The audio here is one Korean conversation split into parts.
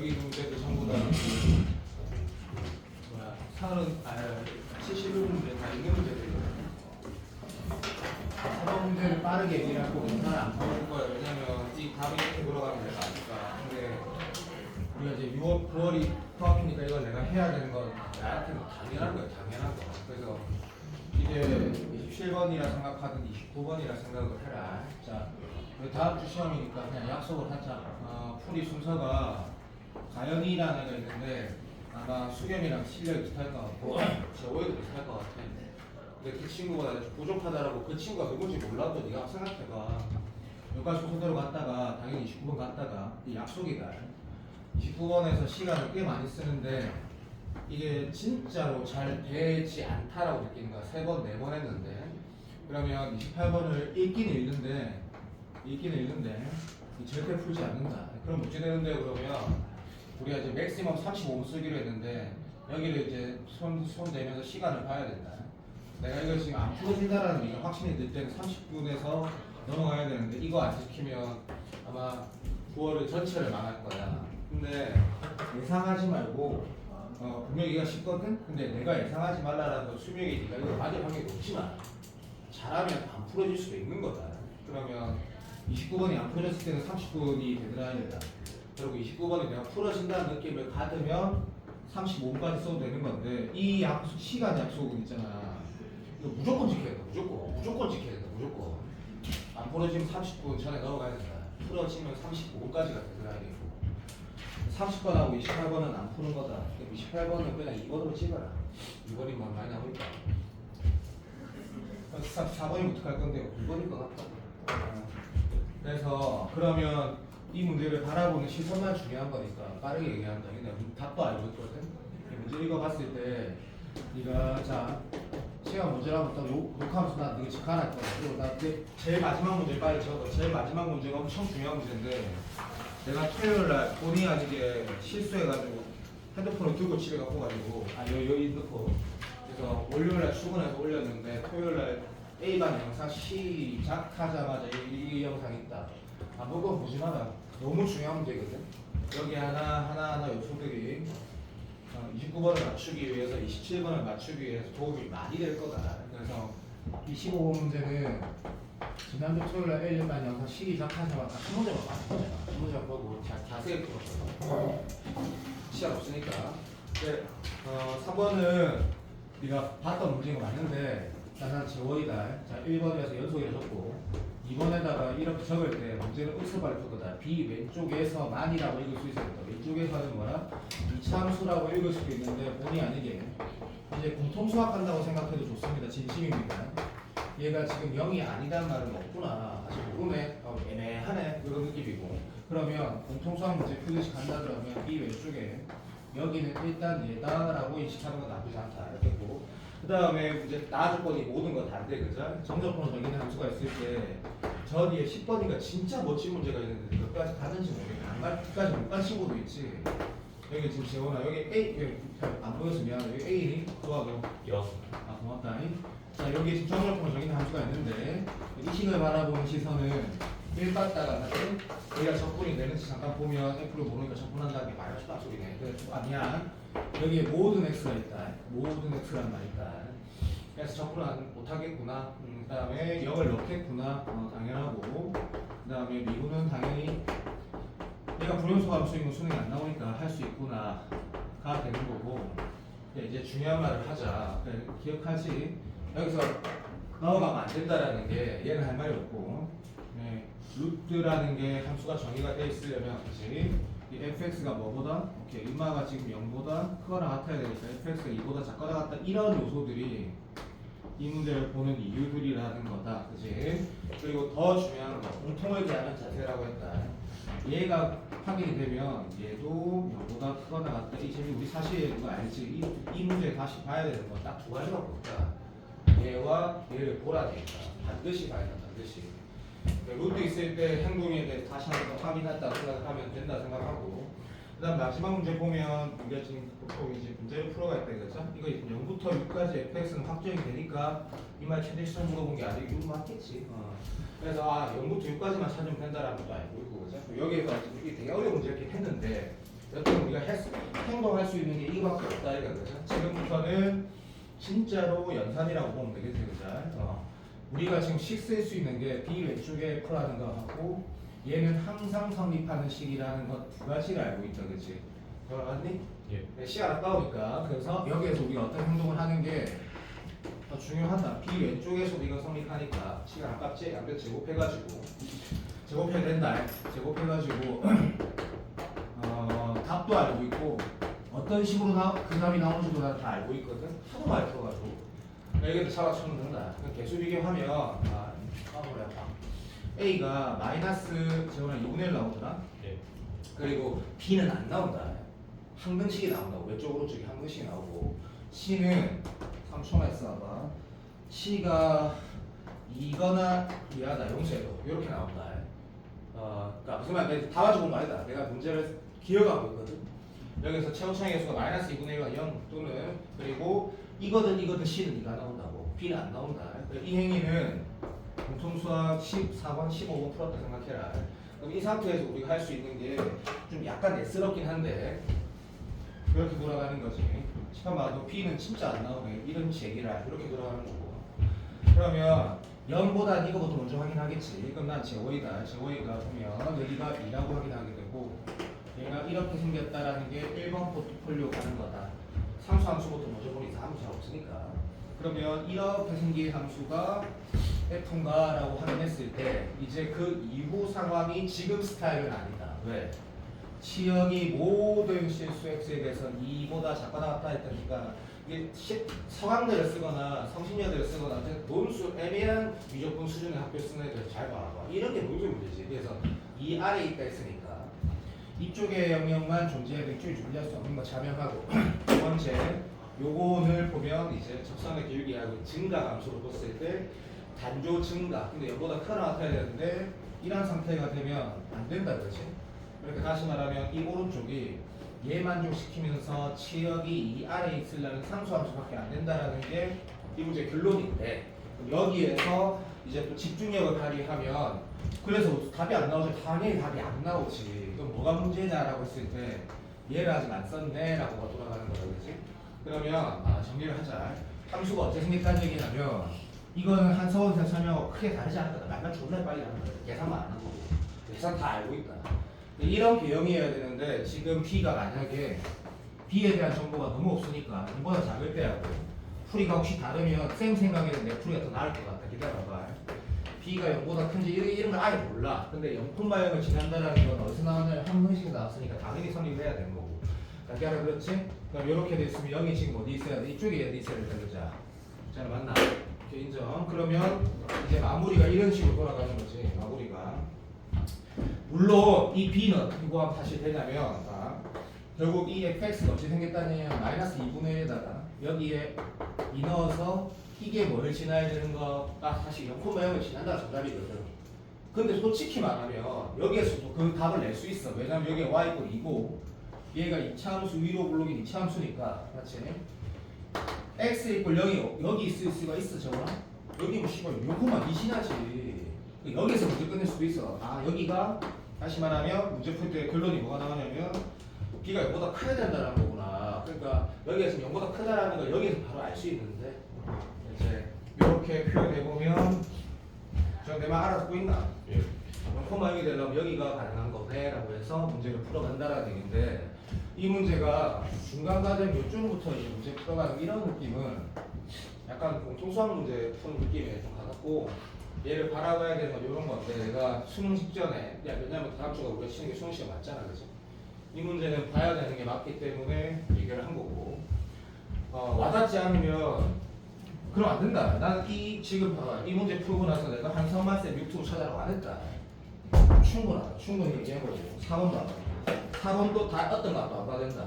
여기 문제도 전부 다 71문제 다 있는 문제들이거든요. 4번 문제를 빠르게 얘기를 하고 인사를 안 바꿀 거예요. 왜냐면 이 답이 이렇게 돌아가면 내가 아니까. 근데 우리가 이제 6월, 9월이 코앞이니까 이걸 내가 해야 되는 건 나한테는 당연한 거예요. 당연한 거. 그래서 이게 27번이라 생각하든 29번이라 생각을 해라. 자, 다음 주 시험이니까 그냥 약속을 하자. 풀이 순서가 가연이라는 애가 있는데 아마 수겸이랑 실력이 비슷할 것 같고 제 오해도 비슷할 것 같아. 근데 그 친구가 부족하다라고 그 친구가 누군지 몰라도 네가 생각해봐. 여기까지 순서대로 갔다가 당연히 29번 갔다가 이 약속이다. 29번에서 시간을 꽤 많이 쓰는데 이게 진짜로 잘 되지 않다라고 느끼는 거야. 3번, 4번 했는데 그러면 28번을 읽기는 읽는데 절대 풀지 않는다. 그럼 문제 되는데 그러면 우리가 이제 맥시멈 35분 쓰기로 했는데 여기를 이제 손 대면서 시간을 봐야 된다. 내가 이거 지금 안 풀어진다라는 게 확신이 들 때는 30분에서 넘어가야 되는데 이거 안 지키면 아마 9월을 전체를 망할 거야. 근데 예상하지 말고 분명히 이거 쉽거든? 근데 내가 예상하지 말라라도 수명이 네가 이거 맞을 확률이 높지만 잘하면 안 풀어질 수도 있는 거다. 그러면 29번이 안 풀어졌을 때는 30분이 데드라인이다. 그리고 29번이 내가 풀어진다는 느낌을 받으면 35분까지 써도 되는 건데 이 약속, 시간 약속은 있잖아. 이거 무조건 지켜야 된다. 무조건 지켜야 된다. 무조건. 안 풀어지면 30분 전에 넘어가야 된다. 풀어지면 35분까지가 데드라인이고 30번하고 28번은 안 푸는 거다. 28번은 그냥 2번으로 찍어라. 2번이 뭐 많이 나오니까. 4번이 어떡할 건데요? 2번일 것 같다. 그래서 그러면 이 문제를 바라보는 시선만 중요한 거니까 빠르게 얘기한다. 근데 답도 알고 있거든. 문제 읽어봤을 때 네가 자 시간 문제라면 딱 욕하면서 나 네가 직관할 거야. 그리고 나 제일 마지막 문제 빨리 적어. 제일 마지막 문제가 엄청 중요한 문제인데 내가 토요일날 본의 아니게 실수해가지고 핸드폰을 들고 집에 갖고 가지고 여기 넣고 그래서 월요일날 출근해서 올렸는데 토요일날 A반 영상 시작하자마자 이 영상이 있다. 그거 보지 마라. 너무 중요한 문제거든. 여기 하나 요소들이 29번을 맞추기 위해서 27번을 맞추기 위해서 도움이 많이 될 거다. 그래서 25번 문제는 지난주 토요일날 A반 영상 시작하자마자 한 문제만 맞췄잖아. 한 문제만 보고 자세히 풀었어. 시간 없으니까. 근데 3번은 네가 봤던 문제가 맞는데 나는 재원이다. 자, 1번에서 연속이 적고 2번에다가 이렇게 적을 때 문제는 억수발을 풀거다. B 왼쪽에서만이라고 읽을 수 있어야 된다. 왼쪽에서는 뭐라? 이차함수라고 읽을 수도 있는데 본의 아니게 이제 공통수학 한다고 생각해도 좋습니다. 진심입니다. 얘가 지금 0이 아니란 말은 없구나. 아직 모르네. 애매하네. 이런 느낌이고. 그러면 공통수학 문제 풀듯이 간다 그러면 이 왼쪽에 여기는 일단 얘다라고 인식하는 건 나쁘지 않다. 이렇게 했고 그 다음에 문제 나조건이 모든 건 다른데 그죠? 정적번호 정의는 함수가 있을 때 저 뒤에 10번이니까 진짜 멋진 문제가 있는데 몇까지 가는지 모르겠네. 끝까지 못 간 친구도 있지. 여기 지금 재원아 여기 A 여기 안 보여서 미안해. 여기 A니 그거하고 고맙다. 자 여기 지금 정적번호 정의는 함수가 있는데 이 식을 바라보는 시선은 1 받다가 사실 여기가 적분이 되는지 잠깐 보면 F를 모르니까 적분한다는 게 말이 없다 소리네. 그래 아니야. 여기에 모든 X가 있다. 모든 X란 말이 있다. 그래서 적분은 못하겠구나. 그 다음에 0을 넣겠구나. 당연하고 그 다음에 미분은 당연히 얘가 불연속 함수인 건 수능이 안 나오니까 할 수 있구나 가 되는 거고 이제 중요한 말을 하자. 그래, 기억하지? 여기서 넘어가면 안 된다라는 게 얘는 할 말이 없고 루트라는 게 함수가 정의가 돼 있으려면 그치? 이 fx가 뭐보다? 오케이 음마가 지금 0보다 크거나 같아야 되니까 fx가 2보다 작거나 같다 이런 요소들이 이 문제를 보는 이유들이라는 거다 그치? 그리고 더 중요한 거 공통을 대하는 자세라고 했다. 얘가 확인이 되면 얘도 0보다 크거나 같다 이 재미 우리 사실 이거 알지? 이 문제 다시 봐야 되는 건 딱 2가지밖에 없다. 얘와 얘를 보라니까 반드시 봐야 된다. 반드시 루트 있을 때 행동에 대해 다시 한번 확인했다 생각하면 된다 생각하고 그 다음 마지막 문제 보면 우리가 지금 보통 이제 문제를 풀어갈 때 그죠? 이거 0부터 6까지 fx는 확정이 되니까 이 말 최대 시점 물어본 게 아니고 이거 맞겠지. 그래서 0부터 6까지만 찾으면 된다라는 것도 알고 있고 그죠? 여기에서 이게 되게 어려운 문제였긴 했는데 여튼 우리가 행동할 수 있는 게 이거밖에 없다 이거죠. 지금부터는 진짜로 연산이라고 보면 되겠죠, 그죠? 우리가 지금 식 쓸 수 있는 게 B 왼쪽에 F라는 거 하고 얘는 항상 성립하는 식이라는 것 두 가지를 알고 있죠, 그렇지? 맞니? 예. 시간 아까우니까 그래서 여기에서 우리가 어떤 행동을 하는 게 더 중요하다. B 왼쪽에서 우리가 성립하니까 시간 아깝지? 양변 제곱해가지고 제곱해야 된다. 제곱해가지고 답도 알고 있고 어떤 식으로 그 답이 나오는지도 난 다 알고 있거든. 하도 많이 풀어가지고 여기도 잡아주면 된다. 개수 비교하면 뭐야 A가 마이너스 제곱은 2분의 1 나오더라. 예. 그리고 B는 안 나온다. 항등식이 나온다고. 왼쪽 오른쪽이 항등식이 나오고 C는 3초만 있어봐. C가 2거나 이하다. 용수에도 이렇게 나온다. 그러니까 무슨 말인지 다 가지고 온 거 아니다. 내가 문제를 기억하고 있거든. 여기서 최고차의 개수가 마이너스 2분의 1과 0 또는 그리고 이거든 C는 2가 나온다고. B는 안 나온다. 이 행위는 공통수학 14번, 15번 풀었다 생각해라. 그럼 이 상태에서 우리가 할 수 있는 게 좀 약간 낯스럽긴 한데 이렇게 돌아가는 거지. 시간 봐도 B는 진짜 안 나오네. 이런 제기라 이렇게 돌아가는 거고. 그러면 0보다 이거부터 먼저 확인하겠지. 그럼 난 제5이다. 제5가 보면 여기가 2라고 확인하게 되고 얘가 이렇게 생겼다라는 게 1번 포트폴리오 가는 거다. 상수 함수부터 먼저 보니 아무 잘 없으니까. 그러면 이렇게 생긴 함수가 F인가라고 확인했을 때 이제 그 이후 상황이 지금 스타일은 아니다. 왜? 치역이 모든 실수 x에 대해서는 2보다 작거나 같다 했다니까 이게 서강대를 쓰거나 성신여대를 쓰거나 논술 애매한 미적분 수준의 학교 쓰는 애들 잘 봐봐. 이런 게 논술 문제지. 그래서 이 아래에 있다 했으니까 이쪽의 영역만 존재해도 이쪽이 존재할 수 없는 거 자명하고 두 번째 요거를 보면 이제 접선의 기울기하고 증가 감소로 봤을 때 단조 증가 근데 얘보다 크나 같아야 되는데 이런 상태가 되면 안 된다 그렇지? 이렇게 다시 말하면 이 오른쪽이 얘 만족시키면서 치역이 이 아래에 있으려는 상수함수밖에 안 된다라는 게 이 문제의 결론인데 여기에서 이제 또 집중력을 발휘하면 그래서 답이 안 나오죠. 당연히 답이 안 나오지. 그럼 뭐가 문제냐라고 했을 때 얘를 아직 안 썼네 라고 돌아가는 거죠. 그렇지? 그러면 정리를 하자. 함수가 어떻게 생겼다는 얘기냐면 이거는 한서원생 설명하고 크게 다르지 않거든. 말만 존나 빨리 하는 거야. 계산만 안 하고 계산 다 알고 있다. 이런 개형이어야 되는데 지금 B가 만약에 B에 대한 정보가 너무 없으니까 이보다 작을 때 하고 풀이가 혹시 다르면 쌤 생각에는 내 풀이가 더 나을 것 같다. 기다려봐. B가 0보다 큰지 이런 걸 아예 몰라. 근데 0,0을 지난다라는 건 어디서 나왔냐면 항등식이 나왔으니까 당연히 성립해야 되는 거고. 그렇게 하라 그렇지? 그럼 이렇게 됐으면 0이 지금 어디 있어야 돼? 이쪽에 어디 있어야 돼? 그자. 자 맞나? 오케이, 인정. 그러면 이제 마무리가 이런 식으로 돌아가는 거지. 마무리가. 물론 이 B는 이거 하면 다시 되냐면 결국 이 fx가 어떻게 생겼다냐 마이너스 2분의 1에다가 여기에 2 넣어서 이게 뭘 지나야 되는 거가 사실 0,0을 지난다 정답이거든. 근데 솔직히 말하면 여기에서도 그 답을 낼 수 있어. 왜냐면 여기가 y 이꼴 2고 얘가 2차함수 위로 블록인 2차함수니까 맞지? x 이꼴 0이 여기 있을 수가 있어 저거. 여기 뭐 씨발 0,2 지나지. 여기서 문제 끝낼 수도 있어. 여기가 다시 말하면 문제 풀 때 결론이 뭐가 나오냐면 B가 0보다 커야 된다는 거구나. 그러니까 여기에서 0보다 크다라는 걸 여기서 바로 알 수 있는데 이제 이렇게 표현해 보면 저 내 말 알아듣고 있나? 예. 0,0이 되려면 여기가 가능한 거네라고 해서 문제를 풀어간다라는 얘기인데 이 문제가 중간 과정 요쯤부터 이제 문제 풀어가는 이런 느낌은 약간 공통수학 문제 푸는 느낌에 좀 가깝고 얘를 바라봐야 되는 건 이런 건데 내가 수능 직전에 왜냐면 다음 주가 우리가 치는 게 수능 시험 맞잖아 그치? 이 문제는 봐야 되는 게 맞기 때문에 얘기를 한 거고 와닿지 않으면 그럼 안 된다. 난 지금 봐봐 이 문제 풀고 나서 내가 한성만쌤 유튜브 찾아라고 안 했다. 충분하다. 충분히 얘기한 거고 4번도 안 받아. 4번도 다 어떤 것도 안 받는다.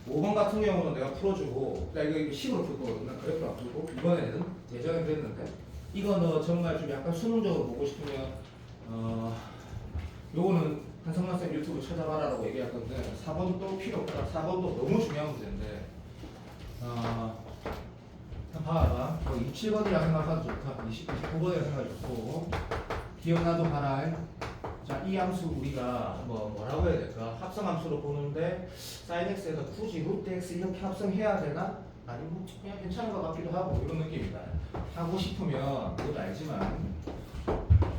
5번 같은 경우는 내가 풀어주고 나 이거 10으로 풀 거거든. 난 그래프로 안 풀고 이번에는 예전에 그랬는데 이거 너 정말 좀 약간 수능적으로 보고 싶으면 요거는 한성만쌤 유튜브 찾아봐라라고 얘기할 건데 4번도 필요 없다. 4번도 너무 중요한 문제인데 봐봐. 27번이라 생각하도 좋다. 29번이라 생각이 좋고 기억나도 봐라. 자 이 함수 우리가 뭐라고 해야 될까? 합성함수로 보는데 sin x에서 굳이 루트 x 이렇게 합성해야 되나? 아니면 그냥 괜찮은 것 같기도 하고 이런 느낌이다. 하고 싶으면 그것도 알지만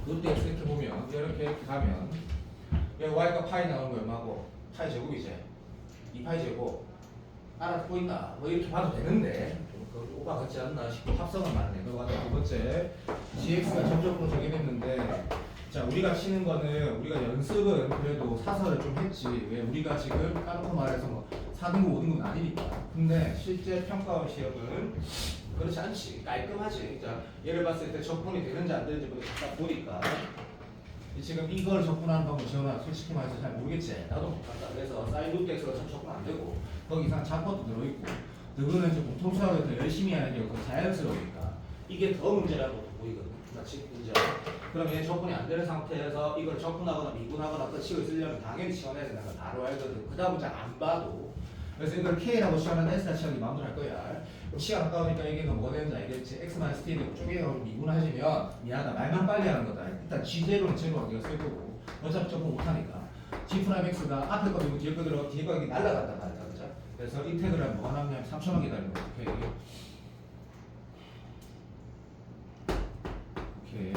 루트 x 이렇게 보면 이렇게 가면 여기 y가 파이 나오는 거 얼마고? 파이 제곱이지. 2파이 제곱 알아듣고 있나? 뭐 이렇게 봐도 되는데 좀 오바 같지 않나 싶고 합성은 맞네. 그거 두 번째 gx가 점적으로 정해졌는데 자 우리가 치는 거는 우리가 연습은 그래도 사설을 좀 했지. 왜 우리가 지금 까놓고 말해서 뭐 4등급 5등급은 아니니까. 근데 실제 평가원 시험은 그렇지 않지. 깔끔하지. 자 예를 봤을 때 적분이 되는지 안 되는지 딱 보니까 지금 이걸 적분하는 방법 지원아 솔직히 말해서 잘 모르겠지. 나도 못한다. 그래서 사인 루트 x가 참 적분 안 되고 거기 이상 잡것도 들어있고 너는 이제 보통 수학을 더 열심히 하는 게 더 자연스러우니까 이게 더 문제라고 보이거든. 마치 문제. 그럼 얘 적분이 안 되는 상태에서 이걸 적분하거나 미분하거나 끝식을 쓰려면 당연히 시원해야 된다는 걸 바로 알거든. 그 다음 문제 안 봐도. 그래서 이걸 K라고 시험하는 S다 시험이 마음대로 할 거야. 그럼 시간 아까우니까 이게 뭐가 되는지 알겠지? X-T를 쪼개서 미분하시면 미안하다. 말만 빨리 하는 거다. 일단 G0는 제로가 네가 쓸 거고 어차피 적분 못하니까 G'X가 앞에 거 들고 뒤에 거 들어 뒤에 거 날라간단 말이야. 그죠? 그래서 인테그랄 뭐가 남냐면 3초만 기다리는 거. 오케이.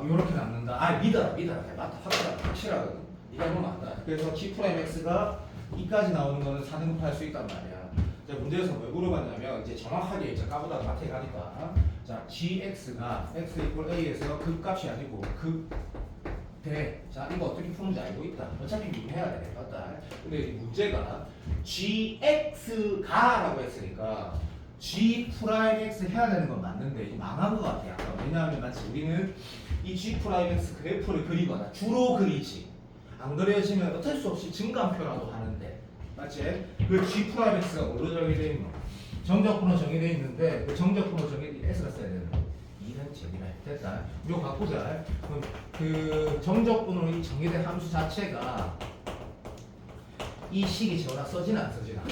요렇게 남는다. 믿어라. 맞다. 확실하거든. 이거 보면 안다. 그래서 G'X가 2까지 나오는 거는 4등급 할 수 있단 말이야. 이제 문제에서 왜 물어봤냐면 이제 정확하게 이제 까보다가 마트에 가니까 자 gx가 x 이퀄 a에서 극값이 아니고 극대. 자 이거 어떻게 푸는지 알고 있다. 어차피 미분해야 돼. 맞다. 근데 이 문제가 gx가라고 했으니까 g'(x) 해야 되는 건 맞는데 이게 망한 것 같아. 약간. 왜냐하면 마치 우리는 이 g'(x) 그래프를 그리거나 주로 그리지. 안 그려지면 어쩔 수 없이 증감표라도 하는데 맞지? 그 G'(x가 뭘로 정의되어 있노? 정적분으로 정의되어 있는데 그 정적분으로 정의되어 S가 써야 되는 거. 이런 재미라 됐다. 이거 바꾸자. 그럼 그 정적분으로 이 정의된 함수 자체가 이 식이 전화 써지나 안 써지나?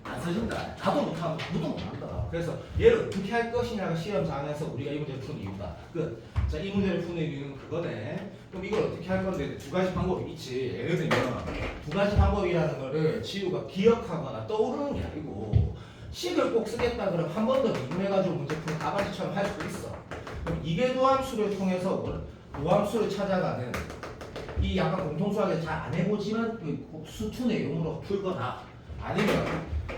안 써진다. 나도 못하면 누구도 못한다. 그래서 얘를 어떻게 할 것이냐가 시험장에서 우리가 이 문제를 푸는 이유다. 끝. 자, 이 문제를 푸는 이유는 그거네. 그럼 이걸 어떻게 할 건데 두 가지 방법이 있지. 예를 들면 두 가지 방법이라는 거를 지우가 기억하거나 떠오르는 게 아니고 식을 꼭 쓰겠다 그러면 한 번 더 미분해가지고 문제 푸는 가바지처럼 할 수도 있어. 그럼 이계도함수를 통해서 도함수를 찾아가는 이 약간 공통수학에서 잘 안 해보지만 그 수투 내용으로 풀거나 아니면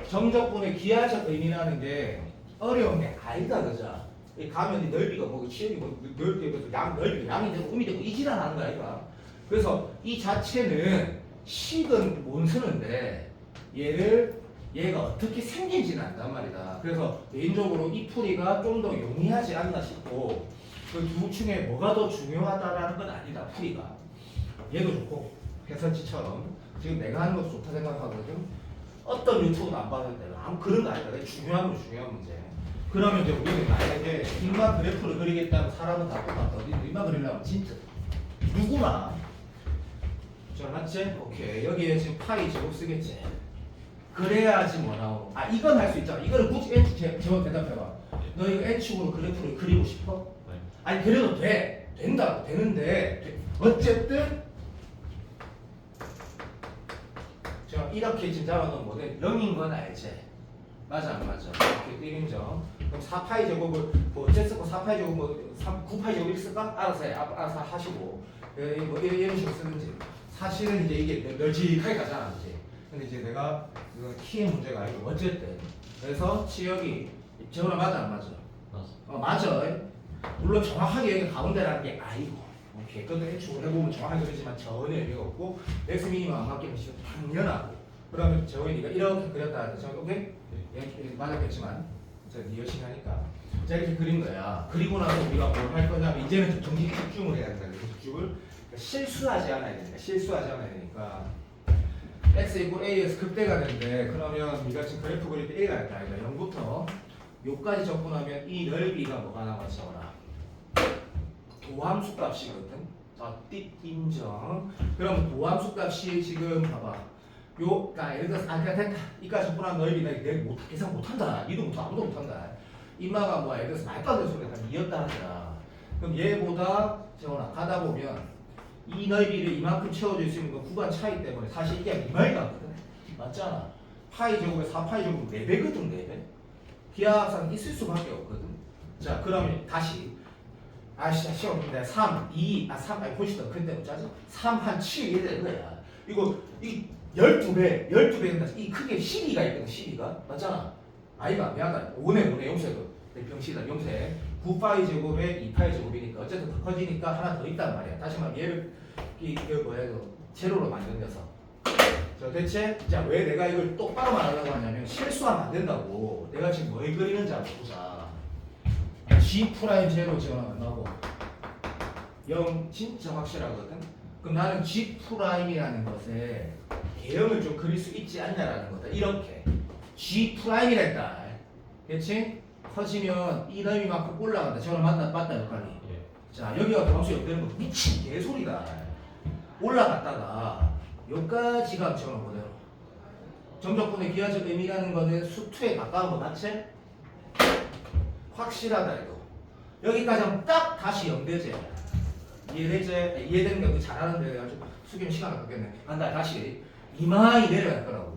정적분의 기하적 의미라는 게 어려운 게 아니다 그죠? 이 가면이 넓이가 뭐 치역이 뭐 넓게 그래서 넓이가 양이 되고 음이 되고 이 지랄하는 거 아이가? 그래서 이 자체는 식은 못 쓰는데 얘가 어떻게 생긴지는 안단 말이다. 그래서 개인적으로 이 풀이가 좀 더 용이하지 않나 싶고 그 두 중에 뭐가 더 중요하다라는 건 아니다. 풀이가 얘도 좋고 해설지처럼 지금 내가 하는 것도 좋다 생각하거든. 어떤 유튜브도 안 봤는데 아무 그런 거 아니다. 중요한 문제. 그러면 이제 우리는 만약에 인마 그래프를 그리겠다면 사람은 다 똑같다. 어디는 인마 그리려면 진짜 누구나 자 맞지? 오케이 여기에 지금 파이 제곱 쓰겠지. 그래야지 뭐 나오고 이건 할 수 있잖아. 이거를 굳이 N축 제곱 대답해봐. 너 이거 N축으로 그래프를 그리고 싶어? 네. 아니 그래도 된다. 되는데 어쨌든 제가 이렇게 지금 잡아놓은 모델 0인 건 알지? 맞아 안 맞아? 이렇게 1인정. 그럼 4파이 제곱을 뭐 어쨌든 4파이 제곱 뭐 9파이 제곱 이렇게 쓸까? 알아서 해. 알아서 하시고 뭐 이런 식으로 쓰든지. 사실은 이제 이게 널찍하게 가잖아 이제. 근데 이제 내가 이거 키의 문제가 아니고 어쨌든 그래서 치역이 저거랑 맞아 안 맞아? 맞아. 물론 정확하게 여기 가운데라는 게 아니고 오케이. 근데 N축을 해보면 정확하게 그러지만 전혀 의미가 없고 X 미니멈 안 맞기는 당연하고 그러면 저희가 이렇게 그렸다 하죠. 오케이? 예, 맞았겠지만 제가 열심히 하니까 자 이렇게 그린 거야. 그리고 나서 우리가 뭘 할 거냐면 이제는 좀 정식 집중을 해야 된다. 집중을 그러니까 실수하지 않아야 되니까 x 이퀄 a에서 극대가 되는데 그러면 우리가 지금 그래프 그릴 때 a가 있다. 그러니까 0부터 요까지 접근하면 이 넓이가 뭐가 나왔지? 도함수 값이거든. 자, 띡 인정. 그럼 도함수 값이 지금 봐봐. 그러니까 예를 들어서 됐다. 이까지 접근한 넓이다. 내가 계산 못한다. 니도 못한다. 아무도 못한다. 인마가 예를 들어서 말도 안 되는 소리가 다 이었다 하잖아. 그럼 얘보다 재원아 가다 보면 이 넓이를 이만큼 채워줄 수 있는 건 구간 차이 때문에 사실 이게 이마이 같거든. 맞잖아. 파이 제곱에 4파이 제곱 4배거든 4배. 기하학상 있을 수밖에 없거든. 자 그러면 다시 시험 문제 3, 2, 3 아니 보시던 근데 어쩌지? 3 한 7 이래 되는 거야. 이거 이 12배 된다. 이 크게 12가 있거든 12가 맞잖아. 아이가 미안하다. 5네 용세도 병시다 용세. 9파이 제곱에 2파이 제곱이니까 어쨌든 더 커지니까 하나 더 있단 말이야. 다시 말하면 얘를 제로로 만든 녀석. 자 대체 자 왜 내가 이걸 똑바로 말하려고 하냐면 실수하면 안 된다고. 내가 지금 뭘 그리는지 한번 보자. G 프라임 제로 지원하면 나고 0 진짜 확실하거든. 그럼 나는 G 프라임이라는 것에 개형을 좀 그릴 수 있지 않냐라는 거다. 이렇게 G 프라임이랬다. 그렇지? 커지면 이 넓이만큼 올라간다. 저는 맞다 역할이. 자 여기가 도함수 역되는 거 미친 개소리다. 올라갔다가 여기까지가 저는 그대로. 정적분의 기하적 의미라는 거는 수투에 가까운 거 맞지? 확실하다 이거. 여기까지 하면 딱 다시 연대제. 이해되지? 이해되는 게 잘하는데 아주 수기면 시간 아깝겠네. 간다 다시. 이마이 내려갈 거라고.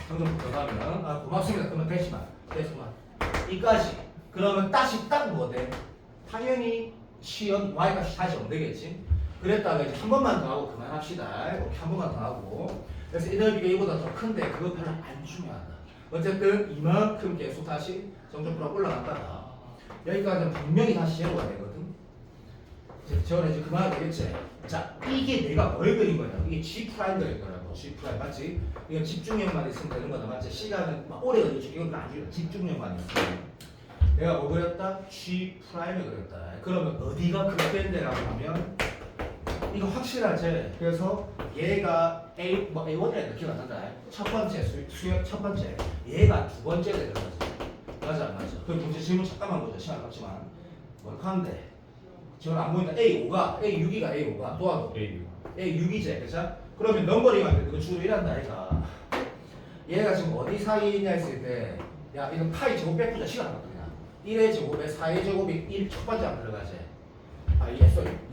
정적분 들어가면 고맙습니다. 그러면 대시만. 이까지. 그러면 다시 딱 뭐 돼? 당연히 시연 y값이 다시 연되겠지. 그랬다가 이제 한 번만 더 하고 그만합시다. 이렇게 한 번만 더 하고. 그래서 이 넓이가 이보다 더 큰데 그거 별로 안 중요하다. 어쨌든 이만큼 계속 다시 정적분하고 올라갔다가 여기까지는 분명히 다시 제로가 되거든. 저는 이제 그만하면 되겠지. 자, 이게 내가 뭘 그린 거냐? 이게 G 프라임 그릴 거라고. G 프라임 맞지? 이건 집중력만 있으면 되는 거다 맞지? 시간은 막 오래 걸리지. 이건 안 중요해. 집중력만 있으면. 내가 뭐 그렸다? G 프라임을 그렸다. 그러면 어디가 극대인데라고 하면 이거 확실하지? 그래서 얘가 A1이라는 기억 안 난다. 첫 번째 수역 첫 번째. 얘가 두 번째 되는 거지. 맞아 안 맞아? 그럼 문제 질문 잠깐만 보자. 시간 아깝지만. 뭘 하는데? 지금 안 보인다. A5가 A6이가 A5가 또하고 A6이지. 그쵸? 그러면 넘버링할 때 이거 주로 이란다 아이가. 얘가 지금 어디 사이에 있냐 했을 때 야 이건 파이 제곱 빼보자. 시간 아깝다. 1의 제곱에 4의 제곱이 1 첫 번째 안 들어가지.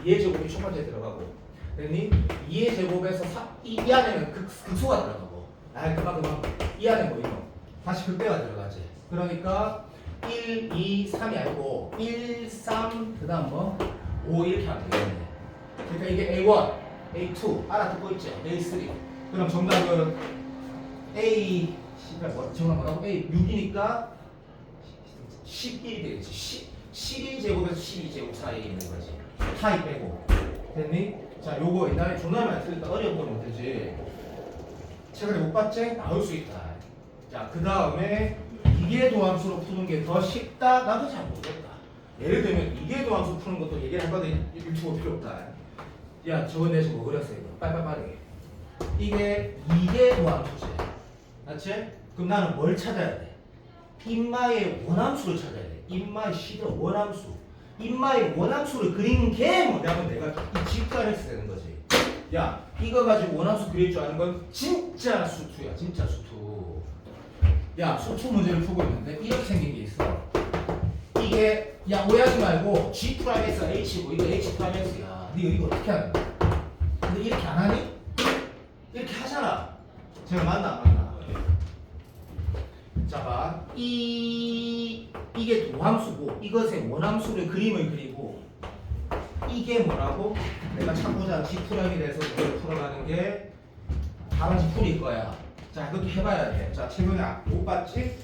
2의 제곱이 첫 번째 들어가고 됐니? 2의 제곱에서 이 안에는 극소가 들어가고 그만 이 안에 뭐 있노? 다시 극대가 들어가지. 그러니까 1, 2, 3이 아니고 1, 3, 그 다음 뭐? 5 이렇게 하면 되겠네. 그러니까 이게 A1, A2 알아듣고 있지? A3 그럼 정답은 A 정답 뭐라고? A6이니까 11이 되겠지. 11제곱에서 12제곱 사이에 있는 거지. 파이 빼고 됐니? 자 요거 옛날에 존나 많이 틀렸다. 어려운 건 못되지. 최근에 못 봤지? 나올 수 있다. 자 그 다음에 이계 도함수로 푸는 게 더 쉽다? 나도 잘 모르겠다. 예를 들면 이계 도함수 푸는 것도 얘기를 하거든. 유튜브 필요 없다. 야 저거 내가 뭐 그렸어 이거. 빨리 이게 이계 도함수지. 맞지? 그럼 나는 뭘 찾아야 돼? 인마의 원함수를 찾아야 돼. 인마의 시대 원함수. 인마의 원함수를 그린 게 뭐냐면 내가 이 직관을 해서 되는 거지. 야 이거 가지고 원함수 그릴 줄 아는 건 진짜 수투야. 진짜 수투. 야 수투 문제를 풀고 있는데 이렇게 생긴 게 있어. 이게 야 오해하지 말고 G 프라임에서 H고 이거 H 프라임에서야. 네 이거 어떻게 하는 거야? 근데 이렇게 안 하니? 이렇게 하잖아. 제가 맞나 안 맞나? 자 봐. 이게 도함수고 이것의 원함수를 그림을 그리고 이게 뭐라고? 내가 찾고자 하는 G 프라임에 대해서 이걸 풀어가는 게 다같이 풀일 거야. 자 그렇게 해봐야 돼. 자 최근에 못 봤지?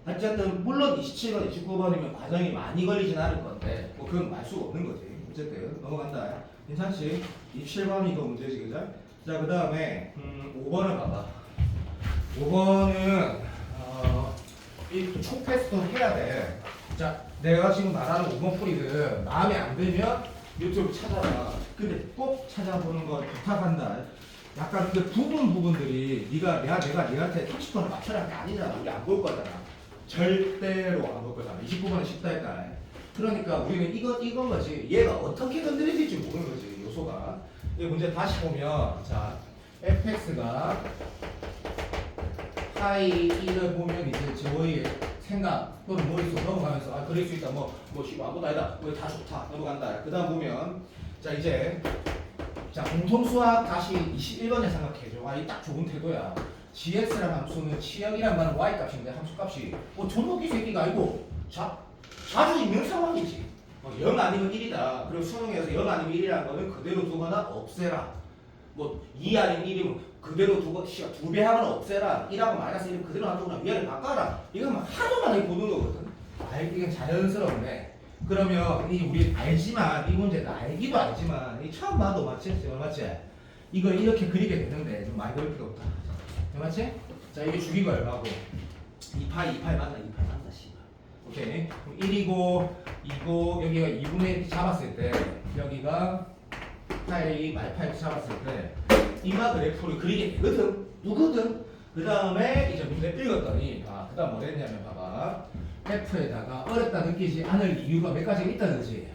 어쨌든 물론 27번, 29번이면 과정이 많이 걸리진 않을 건데 뭐 그건 알 수가 없는 거지. 어쨌든 넘어간다. 괜찮지? 27번이 더 문제지 그죠? 자 그 다음에 5번을 봐봐. 5번은 이 총테스트 해야 돼. 자 내가 지금 말하는 5번 풀이들 마음에 안 들면 유튜브 찾아봐. 근데 꼭 찾아보는 거 부탁한다. 약간 그 부분들이 내가 니한테 30번을 맞춰라는 게 아니잖아. 우리 안 볼 거잖아. 절대로 안 볼 거잖아. 29번은 쉽다 했다. 그러니까 우리는 이건 거지. 얘가 어떻게 건드려질지 모르는 거지. 요소가. 이 문제 다시 보면 자 fx가 파이 1을 보면 이제 저의 생각 또는 머릿속 넘어가면서 그릴 수 있다. 뭐 아무것도 아니다. 다 좋다. 넘어간다. 그 다음 보면 자 이제 자, 공통수학 다시 21번에 생각해줘. 아, 이 딱 좋은 태도야. gx라는 함수는 치역이란 말은 y 값인데 함수 값이 존먹이 새끼가 아니고 자주 있는 상황이지. 0 아니면 1이다. 그리고 수능에서 0 아니면 1이라는 거는 그대로 두거나 없애라. 뭐 2 아니면 1이면 그대로 두고 2배 하거나 없애라. 1하고 마이너스 1은 그대로 놔두거나 위아래 바꿔라. 이거 막 하도 많이 보는 거거든. 이게 자연스럽네. 그러면 이 우리 알지만 이 문제는 알기도 알지만 이 처음 봐도 맞지? 맞지? 이걸 이렇게 그리게 되는데 좀 많이 그릴 필요 없다. 맞지? 자, 이게 주기가 얼마고? 2파이 맞나? 2파이 맞나? 씨발. 오케이. 그럼 1이고 2고 여기가 2분의 1 잡았을 때 여기가 파이 말파이 잡았을 때 이마 그래프를 그리게 되거든. 누구든. 그 다음에 이제 문제 읽었더니 그 다음 뭐 했냐면 봐봐. F에다가 어렵다 느끼지 않을 이유가 몇 가지가 있다는 거지.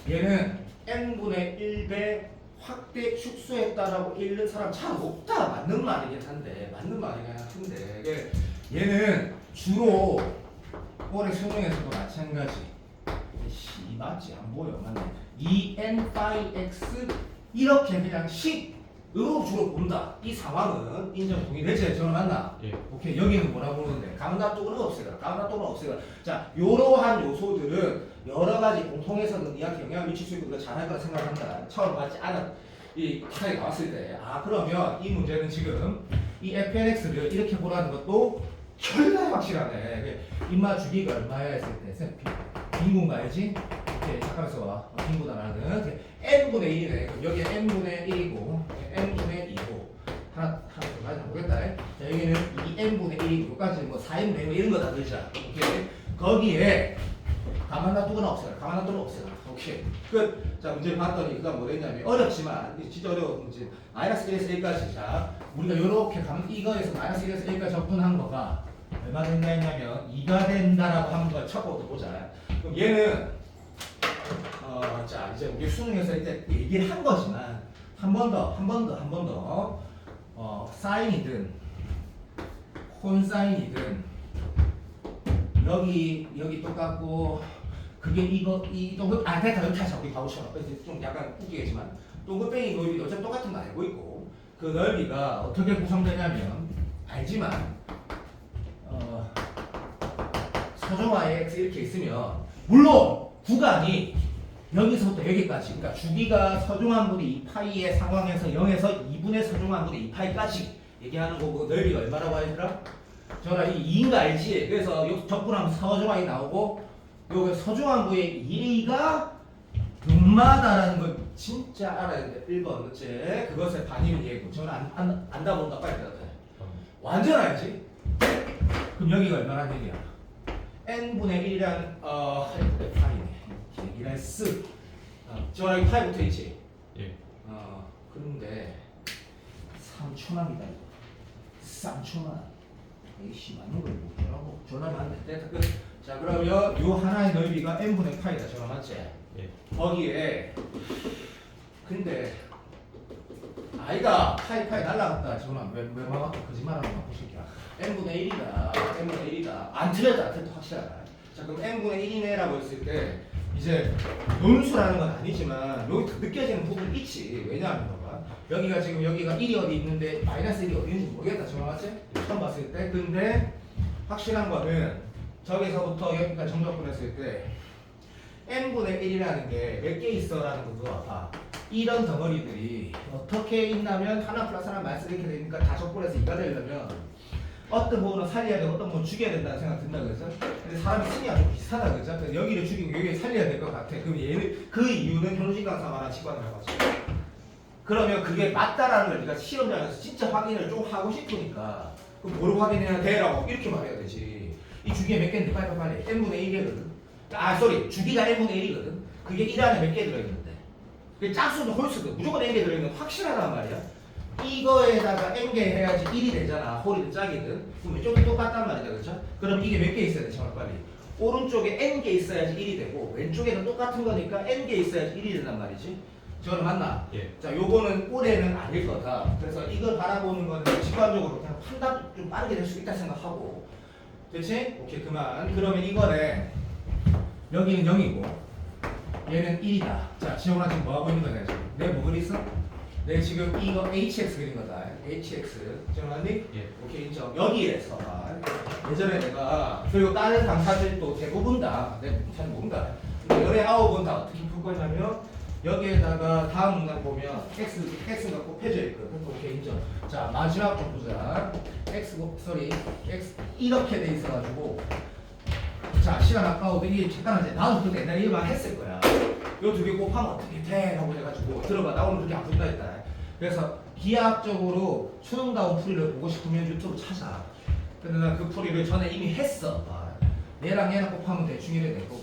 얘는 n분의 1배 확대 축소했다라고 읽는 사람 참 없다. 맞는 말이긴 한데 얘는 주로 올해 수능에서도 마찬가지. 씨 맞지? 안 보여. 맞네. 2n 파이 x 이렇게 그냥 식으로 주로 본다. 이 상황은 인정 동의되지? 저는 맞나? 예. 오케이. 여기는 뭐라고 부르는데 가문납독은 없애라. 자, 요러한 요소들은 여러 가지 공통해서는 니한테 영향을 미칠 수 있고 잘할 거라 생각한다. 처음 맞지 않아. 이 기사에 나왔을 때 그러면 이 문제는 지금 이 fnx를 이렇게 보라는 것도 결나게 확실하네. 인마 주기가 얼마야 했을 때 쌤 빈군가 알지? 오케이. 잠깐만 와. 빈군하라는 n분의 1이네. 그럼 여기 n분의 1이고 n분의 2고 하나 더 가지 보겠다. 자, 여기는 2n분의 1이고 여기까지 뭐 4n분의 1 이런 거 다 넣자. 오케이. 거기에 가만놔두거나 없애라. 오케이. 끝. 자, 문제를 봤더니 그다음 뭐 했냐면 어렵지만 진짜 어려운 문제. 마이너스 1에서 1까지. 자, 우리가 요렇게 이거에서 마이너스 1에서 1까지 접근한 거가 얼마 된다 했냐면 2가 된다라고 하는 걸 첫 번부터 보자. 그럼 얘는 자, 이제 우리 수능에서 이제 얘기를 한 거지만 한 번 더 사인이든 콘사인이든 여기 똑같고 그게 이 동글 됐다. 여기 다시 우리 가보셔. 좀 약간 웃기겠지만 동글뱅이 넓이 어차피 똑같은 거 알고 있고 그 넓이가 어떻게 구성되냐면 알지만 서정화의 x 이렇게 있으면 물론 구간이 여기서부터 여기까지 그러니까 주기가 서중함분의 2파이의 상황에서 0에서 2분의 서중함분의 2파이까지 얘기하는 거고 넓이가 얼마라고 하더라? 저라 이 2인 거 알지? 그래서 여기 접근하면 서중함이 나오고 여기 서중함분의 2a가 분마다라는 걸 진짜 알아야 돼. 1번 그치? 그것의 반의를 얘기고 저는 안다 본다 빨리 대답해. 완전 알지? 그럼 여기가 얼마나 얘기야? n분의 1이란 파이네. 얘기를 쓰. 저 여기 파이 붙어 있지? 예. 그런데 3초만이다 이거. 3초만. 에이씨 맞는 걸 뭐라고? 전화면 안 돼. 됐다 끝. 자, 그러면 요 하나의 넓이가 n분의 파이다. 전화 맞지? 예. 거기에 근데 아이가 파이 날라갔다. 전화 왜 막았다. 거짓말하는 거 보실게요. n분의 1이다. 안 틀렸다. 확실하다. 자, 그럼 n분의 1이네라고 했을 때 이제 논수라는 건 아니지만 여기 느껴지는 부분이 있지. 왜냐하면 봐봐. 여기가 지금 여기가 1이 어디 있는데 마이너스 1이 어디 있는지 모르겠다. 정확하지? 처음 봤을 때. 근데 확실한 거는 저기서부터 여기까지 정적분했을 때 n분의 1이라는 게 몇 개 있어라는 것도 봐. 이런 덩어리들이 어떻게 있냐면 하나 플러스 하나 마이너스 이렇게 되니까 다 적분해서 2가 되려면 어떤 부분은 살려야 되고 어떤 부분은 죽여야 된다는 생각 든다 그죠? 근데 사람이 심리가 좀 비슷하다 그죠? 그래서 여기를 죽이고 여기를 살려야 될 것 같아. 그럼 얘는 그 이유는 현실강사만한 직관을 해가지고 그러면 그게 맞다라는 걸 네가 시험장에서 진짜 확인을 좀 하고 싶으니까 그럼 뭘 확인해야 돼라고 이렇게 말해야 되지. 이 주기에 몇 개인데 빨리 n분의 1개거든. 주기가 n분의 1이거든. 그게 1 안에 몇 개 들어있는데 그게 짝수든 홀수든 무조건 n개 들어있는 건 확실하단 말이야. 이거에다가 n개 해야지 1이 되잖아. 홀이든 짝이든. 그럼 왼쪽이 똑같단 말이다. 그렇죠? 그럼 이게 몇 개 있어야 돼? 정말 빨리. 오른쪽에 n개 있어야지 1이 되고 왼쪽에는 똑같은 거니까 n개 있어야지 1이 된단 말이지. 저는 맞나? 예. 자, 요거는 올해는 아닐 거다. 그래서 이걸 바라보는 거는 직관적으로 그냥 판단 좀 빠르게 될 수 있다 생각하고. 됐지? 오케이, 그만. 그러면 이거네. 여기는 0이고 얘는 1이다. 자, 지영아 지금 뭐 하고 있는 거냐 지금? 내 뭐 그리 있어? 내 지금 이거 hx 그린 거다. hx 정말니? 예. 오케이 인정. 여기에서 예전에 내가 그리고 다른 강사들도 대부분 다 내가 잘 모른다. 근데 열의 9은 다 어떻게 풀 거냐면 여기에다가 다음 문장 보면 x가 곱해져 있거든. 오케이 인정. 자 마지막 좀 보자. x 이렇게 돼 있어가지고 자 시간 아까워도 이게 잠깐만 나도 그때 옛날에 이말 했을 거야. 요 두 개 곱하면 어떻게 돼? 하고 해가지고 들어봐 나 오늘 그렇게 안 푼다 했다. 그래서 기하학적으로 수능다운 풀이를 보고 싶으면 유튜브 찾아. 근데 나 그 풀이를 전에 이미 했어. 얘랑 얘랑 곱하면 대충 이래 될 거고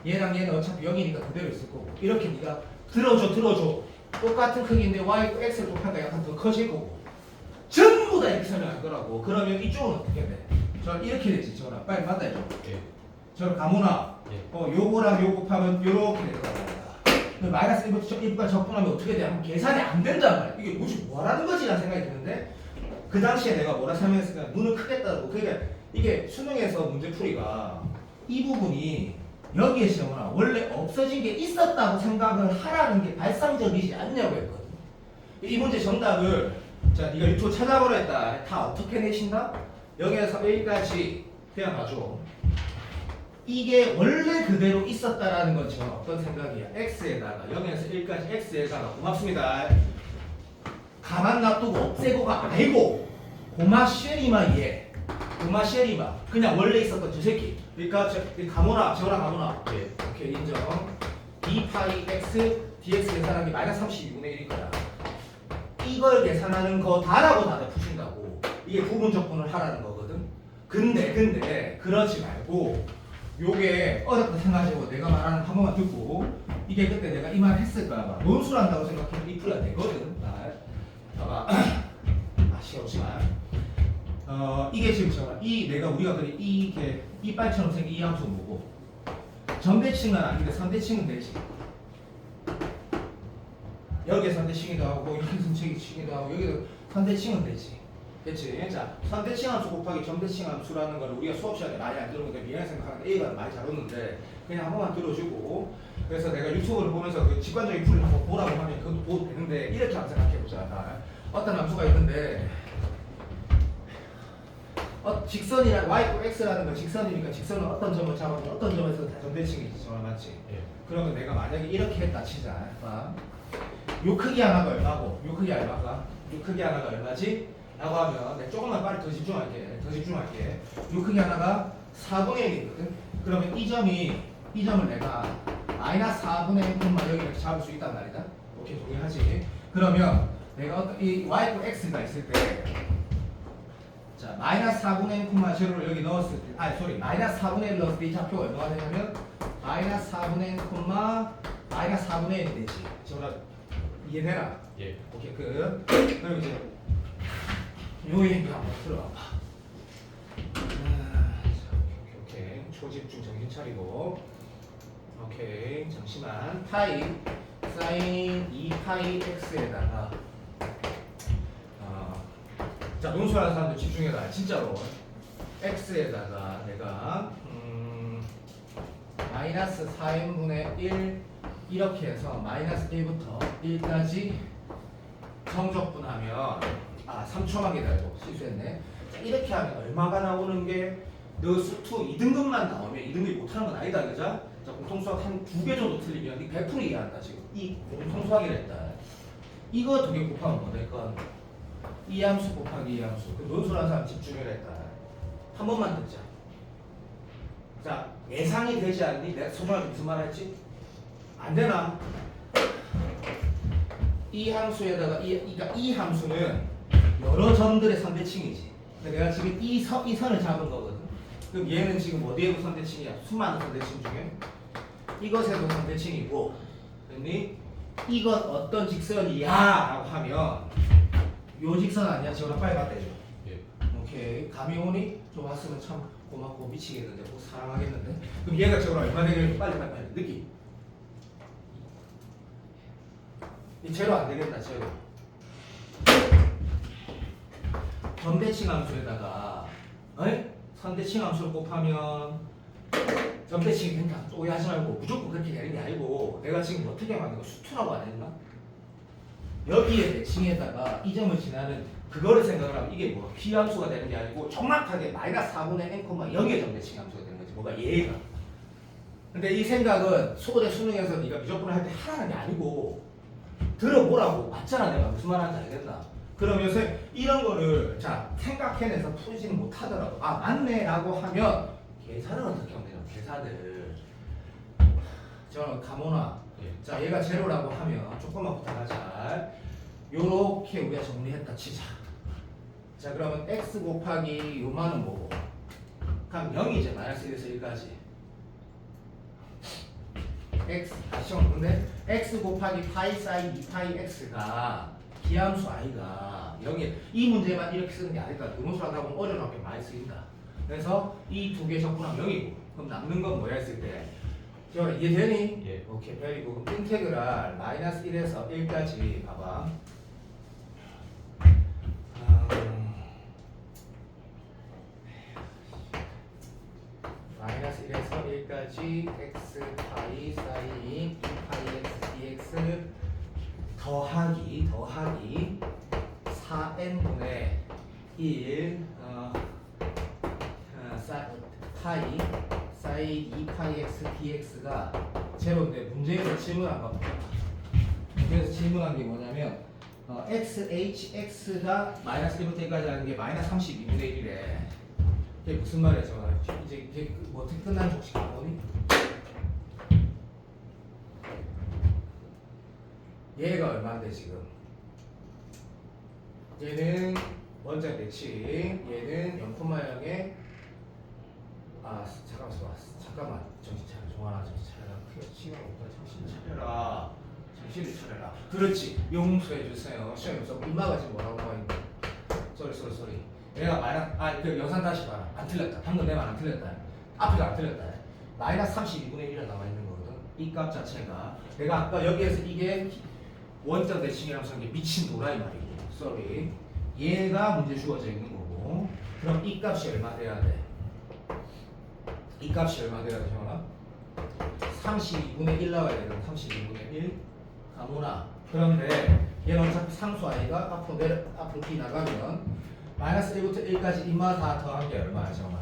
얘랑 얘는 어차피 0이니까 그대로 있을 거고 이렇게 네가 들어줘 똑같은 크기인데 y, x를 곱하니까 약간 더 커질 거고 전부 다 이렇게 설명할 거라고. 그러면 이쪽은 어떻게 돼? 저 이렇게 되지. 저랑 빨리 받아야죠. 예. 저 가모나 예. 요거랑 요 곱하면 요렇게 될 거야. 마이너스 1부터 적분하면 어떻게 돼? 하면 계산이 안 된단 말이야. 이게 뭐지 뭐라는 거지? 라는 생각이 드는데 그 당시에 내가 뭐라 설명했으니까 눈을 크게 따고 그러니까 이게 수능에서 문제풀이가 이 부분이 여기에 시험은 원래 없어진 게 있었다고 생각을 하라는 게 발상적이지 않냐고 했거든. 이 문제 정답을 자 네가 유튜브 찾아보라 했다. 다 어떻게 내신다? 여기에서 여기까지 그냥 봐줘. 이게 원래 그대로 있었다라는 건 지금 어떤 생각이야? x에다가 0에서 1까지 x에다가 고맙습니다. 가만 놔두고 없애고가 아니고 고마 쉐리마 얘 고마 쉐리마 그냥 원래 있었던 저 새끼. 그러니까 가모나 저랑 가모나 예. 오케이 인정. 2파이 x dx 계산하는 게 마이너스 32분의 1일 거야. 이걸 계산하는 거 다라고 다들 푸신다고. 이게 부분 적분을 하라는 거거든. 근데 그러지 말고 요게 어렵다 생각하시고 내가 말하는 한 번만 듣고 이게 그때 내가 이 말 했을까 봐 논술한다고 생각하면 이 풀이 되거든. 봐봐. 시간 없지만 이게 지금 잠깐 이 내가 우리가 그래 이게 이빨처럼 생긴 이 함수 뭐고 점대칭은 아닌데 선대칭은 되지. 여기에 선대칭이도 하고 여기 선대칭이도 하고 여기도 선대칭은 되지. 그치? 자, 선대칭 함수 곱하기 점대칭 함수라는 걸 우리가 수업 시간에 많이 안 들은 건데 미안해 생각하는데 A가 많이 잘 오는데 그냥 한 번만 들어주고 그래서 내가 유튜브를 보면서 그 직관적인 풀을 한번 보라고 하면 그것도 보도 되는데 이렇게 한번 생각해보자. 어떤 함수가 있는데 직선이랑 y, x라는 건 직선이니까 직선은 어떤 점을 잡으면 어떤 점에서 다 점대칭이지. 정말 맞지? 예. 그러면 내가 만약에 이렇게 했다 치자. 요 크기 하나가 얼마고 요 크기 얼마가? 요 크기 하나가 얼마지? 라고 하면 내가 조금만 빨리 더 집중할게. 요 크기 하나가 4분의 1이거든. 그러면 이 점을 내가 마이너스 4분의 1만 여기 이렇게 잡을 수 있단 말이다. 오케이 동의하지? 그러면 내가 이 y, x가 있을 때 자, 마이너스 4분의 1, 제로를 여기 넣었을 때, 마이너스 4분의 1 넣었을 때 이 좌표가 얼마가 되냐면, 마이너스 4분의 1, 마이너스 4분의 1이 되지. 저랑 이해되나? 예. 오케이, 그럼 이제, 요 얘기 한번 들어봐. 오케이. 초집중 정신 차리고. 오케이. 잠시만. 파이, 사인 2파이 x에다가, 자, 논술하는 사람들 집중해라. 진짜로. x에다가 내가 마이너스 4n분의 1 이렇게 해서 마이너스 1부터 1까지 성적분하면 3초만 기다리고 실수했네. 자, 이렇게 하면 얼마가 나오는 게 너 수투 2등급만 나오면 2등급이 못하는 건 아니다. 그죠? 자, 공통수학 한 2개 정도 틀리면 100% 이해한다. 지금 이 공통수학이라 했다. 이거 2개 곱하면 뭐 될 건? 이 함수 곱하기 이 함수. 그 논술한 사람 집중해라 했다. 한 번만 듣자. 자, 예상이 되지 않니? 내가 소중하게 무슨 말 했지? 안 되나? 이 함수에다가 이 함수는 여러 점들의 선대칭이지. 근데 내가 지금 이 선을 잡은 거거든. 그럼 얘는 지금 어디에도 선대칭이야? 수많은 선대칭 중에 이것에도 선대칭이고, 그러니 이것 어떤 직선이야? 라고 하면 요 직선 아니야? 지원아 빨리 갖다 줘. 예. 오케이. 감이 오니? 좀 왔으면 참 고맙고 미치겠는데, 뭐 사랑하겠는데. 그럼 얘가 지원아 얼마 되겠니? 빨리 느낌. 이 제로 안 되겠다. 제로. 점대칭 함수에다가 선대칭 함수를 곱하면 점대칭이 된다. 또 오해하지 말고 무조건 그렇게 되는 게 아니고 내가 지금 어떻게 만든 거 수투라고 안 했나? 여기에 대칭에다가 이 점을 지나는 그거를 생각을 하면 이게 뭐 P함수가 되는 게 아니고 정확하게 마이너스 4분의 n,0의 점 대칭 함수가 되는 거지. 뭐가 얘가. 근데 이 생각은 수어대 수능에서 네가 미적분을 할 때 하라는 게 아니고 들어보라고. 맞잖아. 내가 무슨 말 하는지 알겠나? 그러면서 이런 거를 자 생각해내서 풀지는 못하더라도 아 맞네 라고 하면 계산을 어떻게 하면 되냐. 계산을 저는 가모나 자 얘가 제로라고 하면 조금만 부탁하자. 요렇게 우리가 정리했다 치자. 자 그러면 x 곱하기 요만은 뭐고? 그럼 0이지. 마이너스 1에서 1까지 x 다시 한번 근데 x 곱하기 파이 사인 2파이 x가 기함수 i가 0이 이 문제만 이렇게 쓰는 게 아닐까. 음수를 하다 보면 어려운 게 많이 쓰인다. 그래서 이 두 개 적분하면 0이고 그럼 남는 건 뭐야 했을 때 이해되니? 예. 오케이 베리고 인테그랄 마이너스 1에서 1까지 봐봐. 마이너스 1에서 1까지 x 파이 사인 2파이 x dx 더하기 4n분의 1 파이 사인 2파이 x dx가 제로인데 문제에서 질문 한번 볼게요. 그래서 질문한 게 뭐냐면 x가 마이너스 1부터 1까지 하는 게 마이너스 32분의 1이래. 이게 무슨 말이야? 이제 이게 뭐 어떻게 끝난 적식 나오니? 얘가 얼마인데 지금? 얘는 원자 대칭, 얘는 0,0에 잠깐만 정신 차려. 종아나 정신 차려라. 그게 시간 없다. 정신 차려라. 정신을 차려라. 그렇지. 용서해 주세요. 시간이 없어. 이마가 지금 뭐라고 나와 있는데? 쏘리. 얘가 마이너스 그 영상 다시 봐라. 안 틀렸다. 방금 내 말 안 틀렸다. 앞에가 안 틀렸다. 마이너스 32분의 1이 나와 있는 거거든. 이 값 자체가 내가 아까 여기에서 이게 원점 대칭이라고 쓴 게 미친 노라이 말이고. 쏘리. 얘가 문제 주어져 있는 거고. 그럼 이 값이 얼마 돼야 돼? 이 값이 얼마 돼야 돼, 형아? 32분의 1 나와야 돼. 그럼 32분의 1 가모나. 그런데 얘는 어차피 상수 아이가 앞으로 B 나가면 마이너스 1부터 1까지 이마 다 더한 게 얼마야, 정아?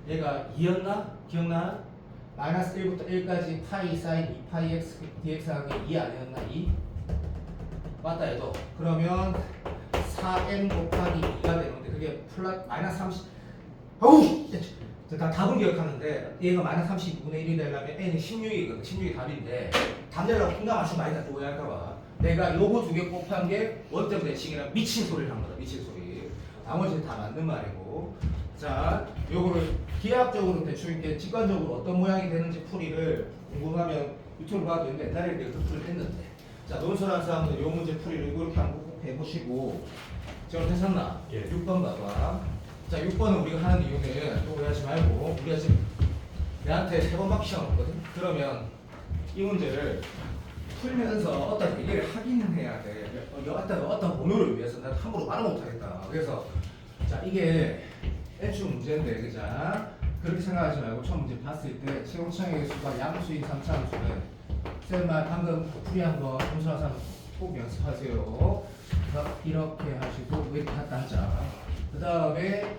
얘가 2였나? 기억나? 마이너스 1부터 1까지 파이 사인 2파이 x dx 하는 게 2 아니었나? 2? 맞다 얘도. 그러면 4n 곱하기 2가 되는데 그게 마이너스 30 어우! 다 답은 기억하는데 얘가 마이너스 32분의 1이 되려면 n이 16이거든. 16이 답인데 답 내려고 풍가 맞추면 많이 다 오해할까봐 내가 요거 두 개 곱한 게 원점 대칭이랑 미친 소리를 한 거다. 미친 소리. 나머지는 다 맞는 말이고. 자, 요거를 기하학적으로 대충 이렇게 직관적으로 어떤 모양이 되는지 풀이를 궁금하면 유튜브 봐도 되는데 옛날에 내가 그 풀이를 했는데. 자, 논술한 사람들 요 문제 풀이를 이렇게 한번 꼭 해보시고. 지금 괜찮나? 예. 6번 봐봐. 자, 6번은 우리가 하는 이유는 또 오해하지 말고 우리가 지금 내한테 3번밖에 시간 없거든. 그러면 이 문제를 풀면서 어떤 얘기를 하긴 해야 돼. 어떤 번호를 위해서 난 함부로 말을 못하겠다. 그래서 자 이게 N축 문제인데 그자 그렇게 생각하지 말고 처음 문제 봤을 때 최고창의 수가 양수인 3차 함수는 쌤만 방금 풀이한 거 검수하사 꼭 연습하세요. 이렇게 하시고 이렇게 갔다 하자. 그 다음에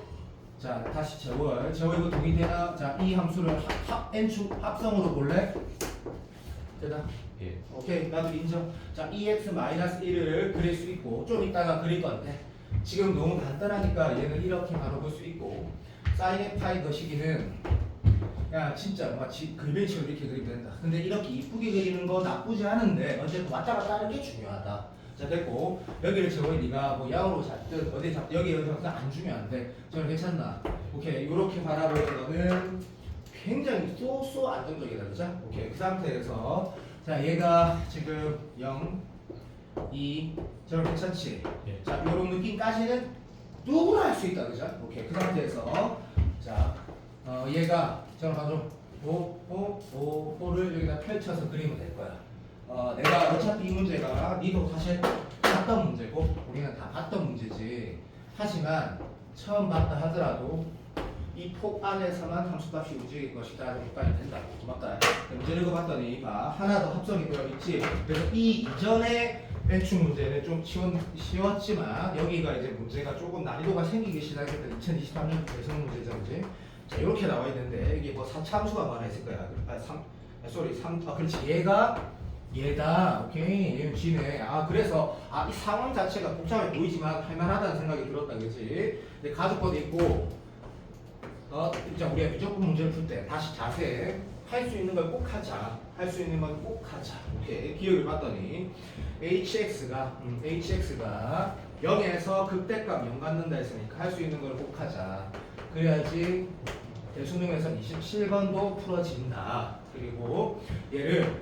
자 다시 제월 이거 동의되나? 자 이 함수를 N축 합성으로 볼래? 되나? 예. 오케이 나도 인정. 자 EX-1을 그릴 수 있고 좀 이따가 그릴 건데 지금 너무 간단하니까 얘는 이렇게 바로 볼 수 있고 사인의 파이 거시기는 야 진짜 마치 글베이처럼 이렇게 그리면 된다. 근데 이렇게 이쁘게 그리는 거 나쁘지 않은데 어쨌든 왔다 갔다 하는 게 중요하다. 자 됐고 여기를 저번에 네가 뭐 양으로 잡든 어디 잡든 여기 안 중요한데 저는 괜찮나? 오케이 이렇게 바라보는 거는 굉장히 쏘 안정적이다. 그죠? 오케이 그 상태에서 자 얘가 지금 0 2 저는 괜찮지? 예. 자 요런 느낌까지는 누구나 할 수 있다. 그죠? 오케이 그 상태에서 자 얘가 저는 바로 5를 여기다 펼쳐서 그리면 될 거야. 내가 어차피 이 문제가 니도 사실 봤던 문제고 우리는 다 봤던 문제지. 하지만 처음 봤다 하더라도 이 폭 안에서만 함수값이 움직일 것이다. 정도까지 된다고. 고맙다. 문제 읽어봤더니 봐 하나 더 합성이 되어 있지. 그래서 이 이전에 N축 문제는 좀 쉬웠지만 여기가 이제 문제가 조금 난이도가 생기기 시작했던 2023년 대선 문제죠, 이제. 자, 이렇게 나와 있는데 이게 뭐 4차 함수가 뭐나 있을 거야. 그렇지. 얘다. 오케이. 얘는 G네. 그래서 이 상황 자체가 복잡해 보이지만 할만하다는 생각이 들었다, 그렇지? 근데 가족법도 있고, 이제 우리가 미적분 문제를 풀 때 다시 자세. 할 수 있는 걸 꼭 하자. 할 수 있는 건 꼭 하자. 오케이. 기억을 봤더니 hx가 0에서 극대값 0 갖는다 했으니까 할 수 있는 걸 꼭 하자. 그래야지 대수능에서 27번도 풀어진다. 그리고 얘를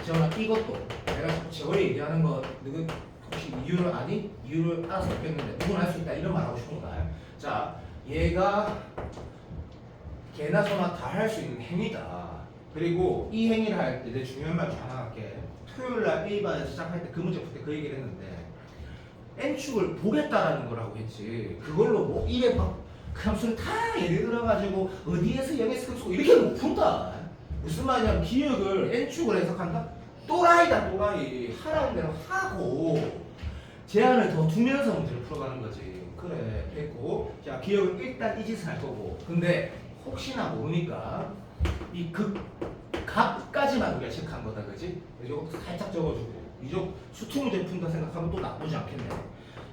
재원아 이것도 내가 자꾸 재원이 얘기하는 거 너는 혹시 이유를 아니? 이유를 알아서 없겠는데 누구나 할 수 있다 이런 말 하고 싶은 거야. 자, 얘가 개나 소나 다 할 수 있는 행위다. 그리고 이 행위를 할 때 내 중요한 말 중 하나 할게. 토요일날 A반에서 시작할 때 그 문제 풀 때 그 얘기를 했는데 N축을 보겠다라는 거라고 했지. 그걸로 뭐 입에 그 함수를 다 예를 들어가지고 어디에서 0에서 끄고 이렇게 못 푼다. 무슨 말이냐면 기억을 N축을 해석한다? 또라이다 또라이. 하라는 대로 하고 제한을 더 두면서 문제를 풀어가는 거지. 그래 됐고 자 기억을 일단 이 짓을 할 거고 근데 혹시나 모르니까 이 극값까지만 우리가 체크한 거다 그지? 이거 살짝 적어주고 이쪽 수투 문제 푼다 생각하면 또 나쁘지 않겠네.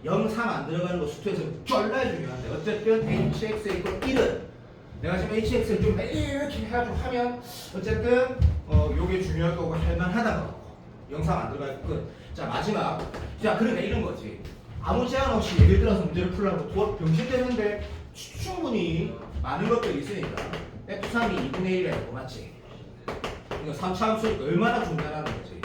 0, 3 안 들어가는 거 수투에서 쫄라 중요한데 어쨌든 hx 이퀄 1은 내가 지금 hx를 좀 이렇게 해가지고 하면 어쨌든 요게 중요할 거고 할만하다 거 0, 3 안 들어갈 끝. 자 마지막 자 그러니까 이런 거지. 아무 제한 없이 예를 들어서 문제를 풀려고 병신되는데 충분히 많은 것들이 있으니까 F3이 2분의 1이라고 맞지? 이거 3차 함수니까 얼마나 중요하다는 거지.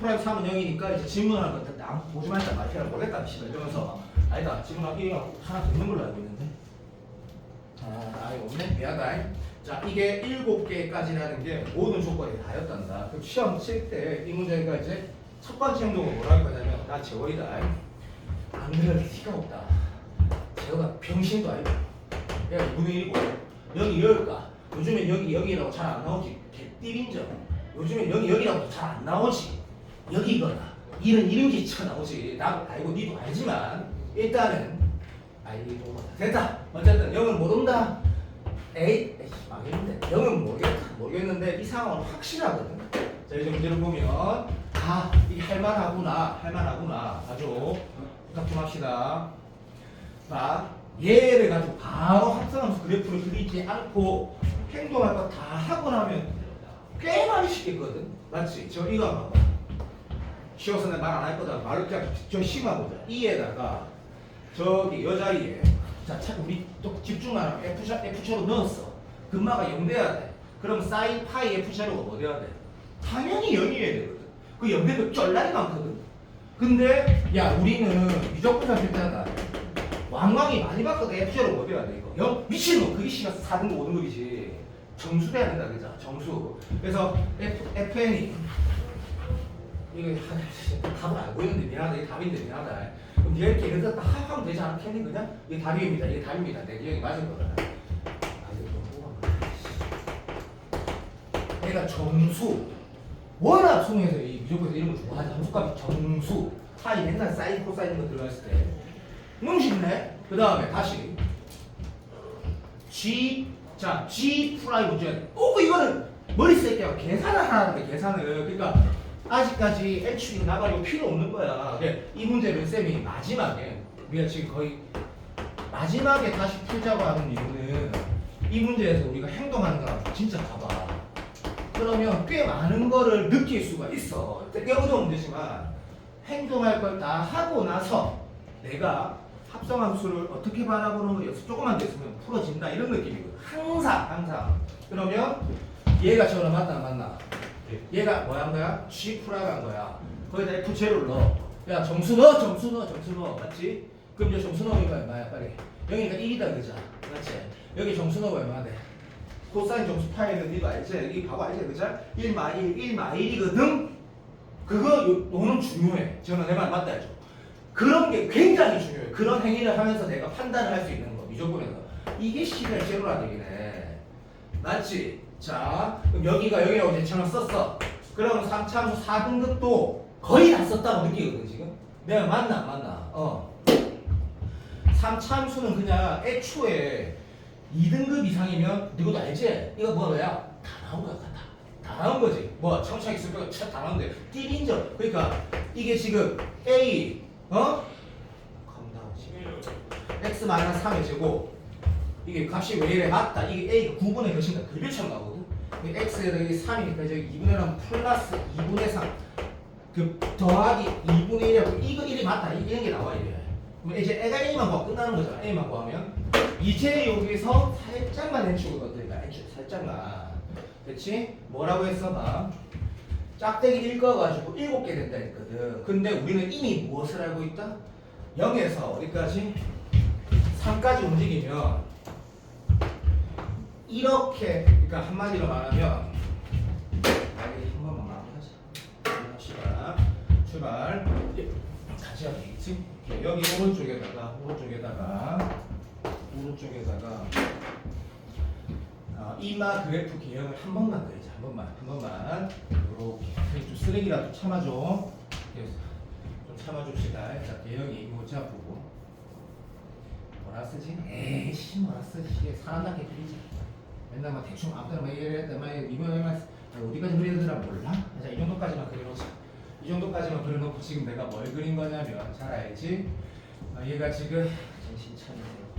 F'3은 0이니까 이제 질문하는 것 같은데 보지 말자 말이야 모르겠다 씨발 이러면서 아니다 질문하기 하나 듣는 걸로 알고 있는데 없네 미안하다. 자 이게 7개까지라는 게 모든 조건이 다였단다. 그럼 시험 칠 때 이 문제가 이제 첫 번째 행동은 뭐라 할 거냐면 나 재월이다. 안 그럴 리가 없다. 재호가 병신도 아니고 야 2분의 1이고 여기 여기가 요즘엔 여기라고 잘 안 나오지. 개띠린정 요즘엔 여기라고 잘 안 나오지. 여기거나 이런 이름이 쳐 나오지. 나도 알고 니도 알지만 일단은 알고 됐다. 어쨌든 영은 못 온다. 에이 망했는데 영은 모르겠는데 이 상황은 확실하거든. 자 이제 문제를 보면 이게 할만하구나 아주 부탁 좀 합시다. 자 얘를 가지고 바로 합성함수 그래프를 그리지 않고 행동할 거 다 하고 나면 꽤 많이 쉽겠거든. 맞지? 저 이거 한번 봐봐. 쉬워서 내가 말 안 할 거다. 말을 그냥 저 심어보자. 이에다가 저기 여 자리에 자 우리 또 집중하라. F자로 넣었어. 금마가 0 돼야 돼. 그럼 사인 파이 F자로가 뭐 돼야 돼? 당연히 0이어야 되거든. 그 0대도 쩔라리 많거든. 근데 야 우리는 미적분사 필자다. 왕왕이 많이 받거든. F자로 뭐 돼야 돼 이거? 0? 미친놈 그게 씨가 4등급 5등급이지. 정수 돼야 된다 그죠? 정수. 그래서 FN이 이거 답을 알고 있는데 미안하다. 이게 답인데 미안하다. 그럼 네가 이렇게 예를 들어 하면 되지 않겠니 그냥? 이게 답입니다. 이게 답입니다. 내 기억이 맞은 거다. 내가 정수 워낙 수능에서 이 미적분에서 이런 거 좋아하지. 함수값이 정수 파이 맨날 사인 코사인 거 들어갔을 때 너무 쉽네. 그 다음에 다시 G 프라이 문제가 돼. 이거는 머리 쓸게요. 계산을 하라는데 계산을. 그러니까 아직까지 N축이 나가려고 필요 없는 거야. 이 문제를 쌤이 마지막에 우리가 지금 거의 마지막에 다시 풀자고 하는 이유는 이 문제에서 우리가 행동하는 거랑 진짜 봐봐. 그러면 꽤 많은 거를 느낄 수가 있어. 꽤 어려운 문제지만 행동할 걸 다 하고 나서 내가 합성함수를 어떻게 바라보는 거 연습 조금만 됐으면 풀어진다 이런 느낌이거든. 항상. 그러면 얘가 저랑 맞나 안 맞나? 얘가 뭐 한 거야? G 프라가 한 거야. 거기다 F0를 넣어. 야 정수 넣어. 맞지? 그럼 이제 정수 넣으면 얼마야 빨리. 여기니까 1이다 그죠? 맞지? 여기 정수 넣으면 얼마 돼? 코사인 정수 파이는 니도 알지? 여기 봐봐 알지? 그죠? 1마일이거든? 그거 너는 중요해. 저는 내 말 맞다 해줘. 그런 게 굉장히 중요해. 그런 행위를 하면서 내가 판단을 할 수 있는 거. 미적분에서. 이게 시발 제로라는 얘기네. 맞지? 자, 그럼 여기라고 이제 처럼 썼어. 그러면 3차 함수 4등급도 거의 다 썼다고 느끼거든 지금. 내가 맞나 안 맞나? 3차함수는 그냥 애초에 2등급 이상이면 이것도 알지? 이거 뭐야? 다 나온 거야. 다 나온 거지. 뭐 청차기 쓸거가 다 나온데 띠린절. 그러니까 이게 지금 A x 마이너스 3의 제곱 이게 값이 왜 이래? 맞다. 이게 A가 9분의 몇인가 그별처럼 나오거든. x에다 이게 3이니까 저기 2분의 1 플러스 2분의 3 그 더하기 2분의 1이라고 이거 1이 맞다. 이런 게 나와 이래. 그럼 이제 애가 A만 구하면 끝나는 거잖아. A만 구하면 이제 여기서 살짝만 해주고 거든요. 살짝만. 그렇지? 뭐라고 했어? 봐. 짝대기 읽어가지고 7개 된다 했거든. 근데 우리는 이미 무엇을 알고 있다? 0에서 어디까지? 3까지 움직이면 이렇게, 그러니까 한마디로 말하면 한 번만 마무리하자. 합시다. 출발. 같이 하면 되겠지? 여기 오른쪽에다가 이마 그래프 개형을 한 번만 그리자. 한 번만 이렇게 좀 쓰레기라도 참아줘. 좀 참아줍시다. 자, 개형이 뭐지 아프고 뭐라 쓰지? 에이씨 뭐라 쓰지? 사람답게 그리자. 맨날 막 대충 아무데나 막 이랬다 막 이번에만 어디까지 그려야 되나 몰라? 자, 이 정도까지만 그려놓자. 이 정도까지만 그려놓고 지금 내가 뭘 그린 거냐면 잘 알지? 얘가 지금 정신 차리세요.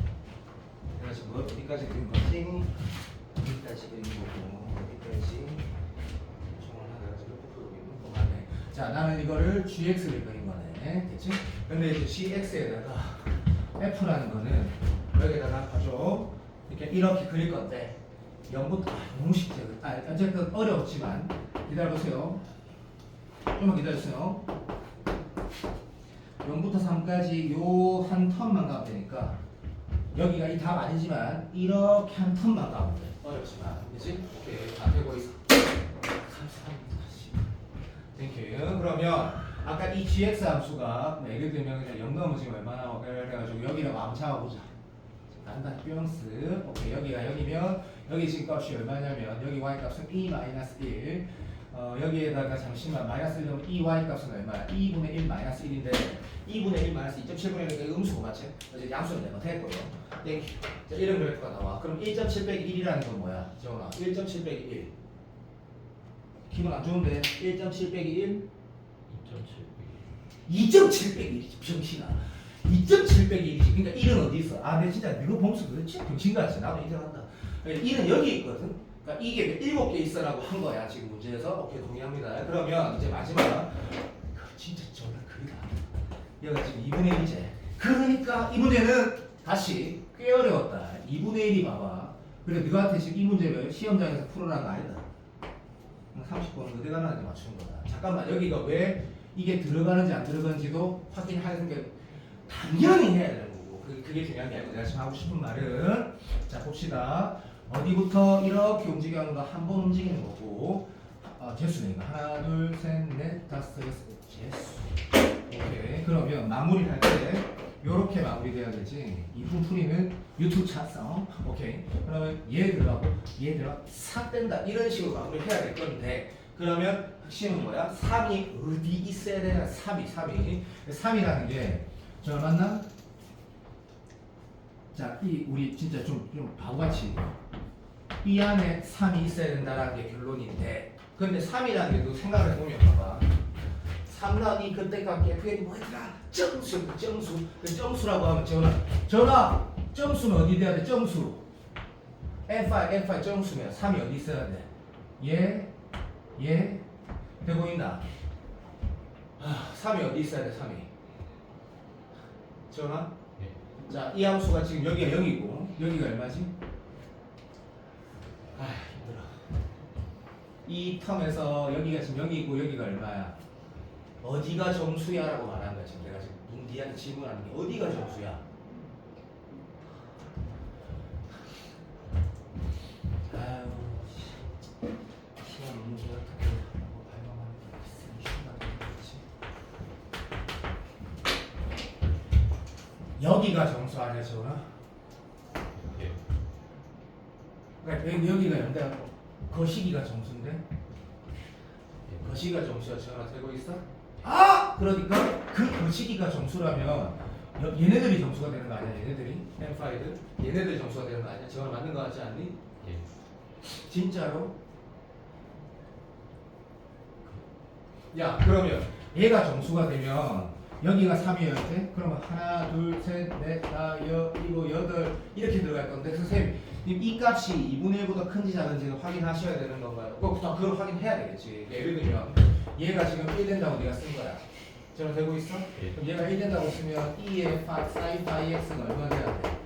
내가 지금 어디까지 그린 거지? 어디까지 그린 거고 어디까지 내가 지금 풀고 있는 거 맞네. 자, 나는 이거를 gx를 그린 거네. 됐지? 근데 이제 gx에다가 f라는 거는 여기다가 봐줘. 이렇게 그릴 건데 0부터 너무 쉽지. 어쨌든 어렵지만 기다려보세요. 좀만 기다려주세요. 0부터 3까지 요 한 턴만 가면 되니까 여기가 이 답 아니지만 이렇게 한 턴만 가면 돼. 어렵지만 그치? 오케이. 다 되고 있어. 감사합니다. 땡큐. 그러면 아까 이 gx 함수가 예를 들면 그냥 0 넘어지면 얼마나 나와? 그래가지고 여기를 마음 잡아보자. 간단 뿅스. 오케이. 여기가 0이면 여기 지금 값이 얼마냐면 여기 y 값은 e-1 여기에다가 잠시만 마이너스 1이면 이 y 값은 얼마야? 2분의 1 마이너스 1인데 2분의 1 마이너스 2.7분의 1이니까 음수고 맞지? 이제 양수는 내가 됐고요. 땡큐. 자, 이런 그래프가 나와. 그럼 1.7 빼기 1이라는 건 뭐야? 지원아 1.7 빼기 1 기분 안 좋은데 1.7 빼기 1 2.7 빼기 1이지 병신아. 2.7 빼기 1이지. 그러니까 1은 어디 있어? 아, 내 진짜 이거 보면서 그렇지? 병신같이 나도 인정한다. 1은 여기 있거든. 그러니까 이게 7개 있어라고 한 거야 지금 문제에서. 오케이, 동의합니다. 그러면 이제 마지막 진짜 정말 크다. 얘가 지금 2분의 1이지. 그러니까 이 문제는 다시 꽤 어려웠다. 2분의 1이 봐봐. 그래 너한테 지금 이 문제를 시험장에서 풀어라는 거 아니다. 30번 어디 가는지 맞추는 거다. 잠깐만, 여기가 왜 이게 들어가는지 안 들어가는지도 확인하는 게 당연히 해야 되는 거고 그게 중요한 게 아니고 내가 지금 하고 싶은 말은 자 봅시다. 어디부터 이렇게 움직이는가 한 번 움직이는 거고 개수니까 하나 둘 셋 넷 다섯 여섯 개수. 오케이. 그러면 마무리할 때 요렇게 마무리돼야 되지. 이 풀이는 유튜브 찼어. 오케이. 그러면 얘 들어가고 얘 들어가 싹 뺀다 이런 식으로 마무리해야 될 건데 그러면 핵심은 뭐야? 3이 어디 있어야 되나? 3이라는 게 저 맞나? 자, 이 우리 진짜 좀 바보같이 이 안에 3이 있어야 된다라는 게 결론인데 근데 3이라는 게 너 생각을 해보면 봐봐 3라니 그때가 FN이 뭐였더라? 정수 그 정수라고 하면 전화 정수는 어디 돼야 돼? 정수 N5 정수면 3이 어디 있어야 돼? 얘 돼 보인다. 3이 어디 있어야 돼? 3이 전화? 네. 자, 이 함수가 지금 여기가 0이고 여기가 얼마지? 힘들어. 이 텀에서 여기가 지금 0이 있고 여기가 얼마야? 어디가 정수야? 라고 말하는 거야. 지금 내가 지금 니한테 질문하는 게 어디가 정수야? 아유 시간 문제 어떻게 하고 발명하는 게 여기가 정수 아니야, 지원아? 예. 그러니까 여기가 연대하고 거시기가 정수인데? 거시기가 정수야, 지원아 되고 있어? 그러니까 그 거치기가 점수라면 얘네들이 점수가 되는 거 아니야? 얘네들이 M5들 얘네들이 점수가 되는 거 아니야? 저거 맞는 거 같지 않니? 예. 진짜로? 야 그러면 얘가 점수가 되면 여기가 3이어야 돼? 그러면 하나 둘셋넷 다 일곱 여덟 이렇게 들어갈 건데 선생님 이 값이 2분의 1보다 큰지 작은지를 확인하셔야 되는 건가요? 그걸 확인해야 되겠지. 예를 들면 얘가 지금 1 된다고 네가 쓴 거야. 저는 되고 있어? 예. 그럼 얘가 1 된다고 쓰면 2의 sin phi x는 얼마 돼야 돼?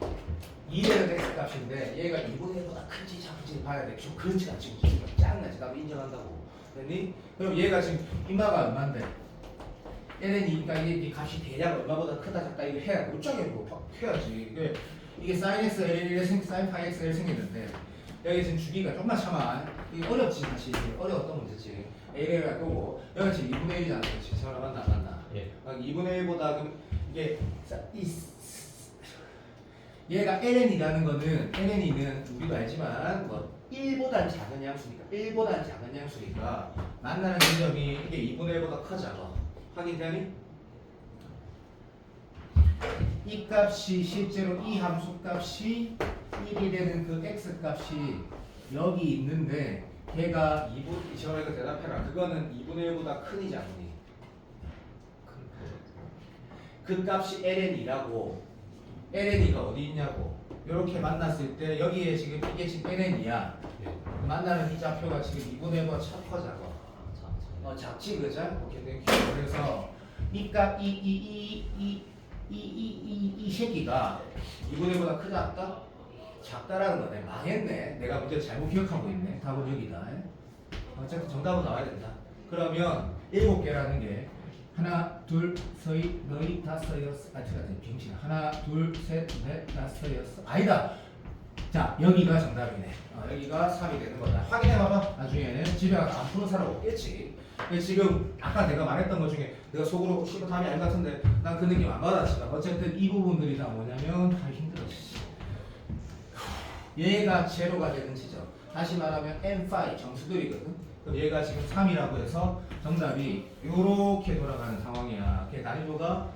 2되는 x 값인데 얘가 2분의 1보다 큰지 작은지 봐야 돼. 좀 그렇지 않지. 짱나지. 나도 인정한다고. 됐니? 그럼 얘가 지금 이마가 얼마인데? ln이니까 이 값이 대략 얼마보다 크다 작다 이거 해야 돼. 어쩌게 뭐 해야지. 이게 sin x l sin phi x l 생겼는데 여기 지금 주기가 좀만 참아. 이게 어렵지 사실. 어려웠던 문제지. a를 갈 거고 여기 지금 2분의 1이잖아. 그렇지. 전화 맞나? 예. 2분의 1보다 이게 얘가 ln이라는 거는 ln이는 우리도 알지만 뭐 1보단 작은 양수니까 1보단 작은 양수니까 만나는 지점이 이게 2분의 1보다 크잖아. 확인되니? 이 값이 실제로 이 함수 값이 1이 되는 그 x 값이 여기 있는데 걔가 2분 저희가 대답해라. 그거는 2분의 1보다 크니 작니? 그 값이 ln이라고. ln이가 어디 있냐고. 이렇게 만났을 때 여기에 지금 이게 지금 ln이야. 예. 만나는 이 좌표가 지금 2분의 1보다 커져. 작지 그죠? 오케이 땡큐. 그래서 이 값 이 새끼가 2분의 1보다 크다 작다? 작다라는 거네. 망했네. 내가 문제 잘못 기억하고 있네. 답은 여기다. 어쨌든 정답은 나와야 된다. 그러면 7개라는 게 하나, 둘, 서희, 너희, 다섯, 여섯, 병신. 하나, 둘, 셋, 넷, 다섯, 여섯. 아니다. 자, 여기가 정답이네. 여기가 3이 되는 거다. 확인해봐봐. 나중에는 집에 가서 안 푸는 사람 없겠지. 근데 지금 아까 내가 말했던 것 중에 내가 속으로 씨발 답이 아닌 것 같은데 난 그 느낌 안 받았지만 어쨌든 이 부분들이 다 뭐냐면 다 힘들어. 얘가 제로가 되는 지점. 다시 말하면 n5 점수들이거든. 그럼 얘가 지금 3이라고 해서 정답이 이렇게 돌아가는 상황이야. 걔 난이도가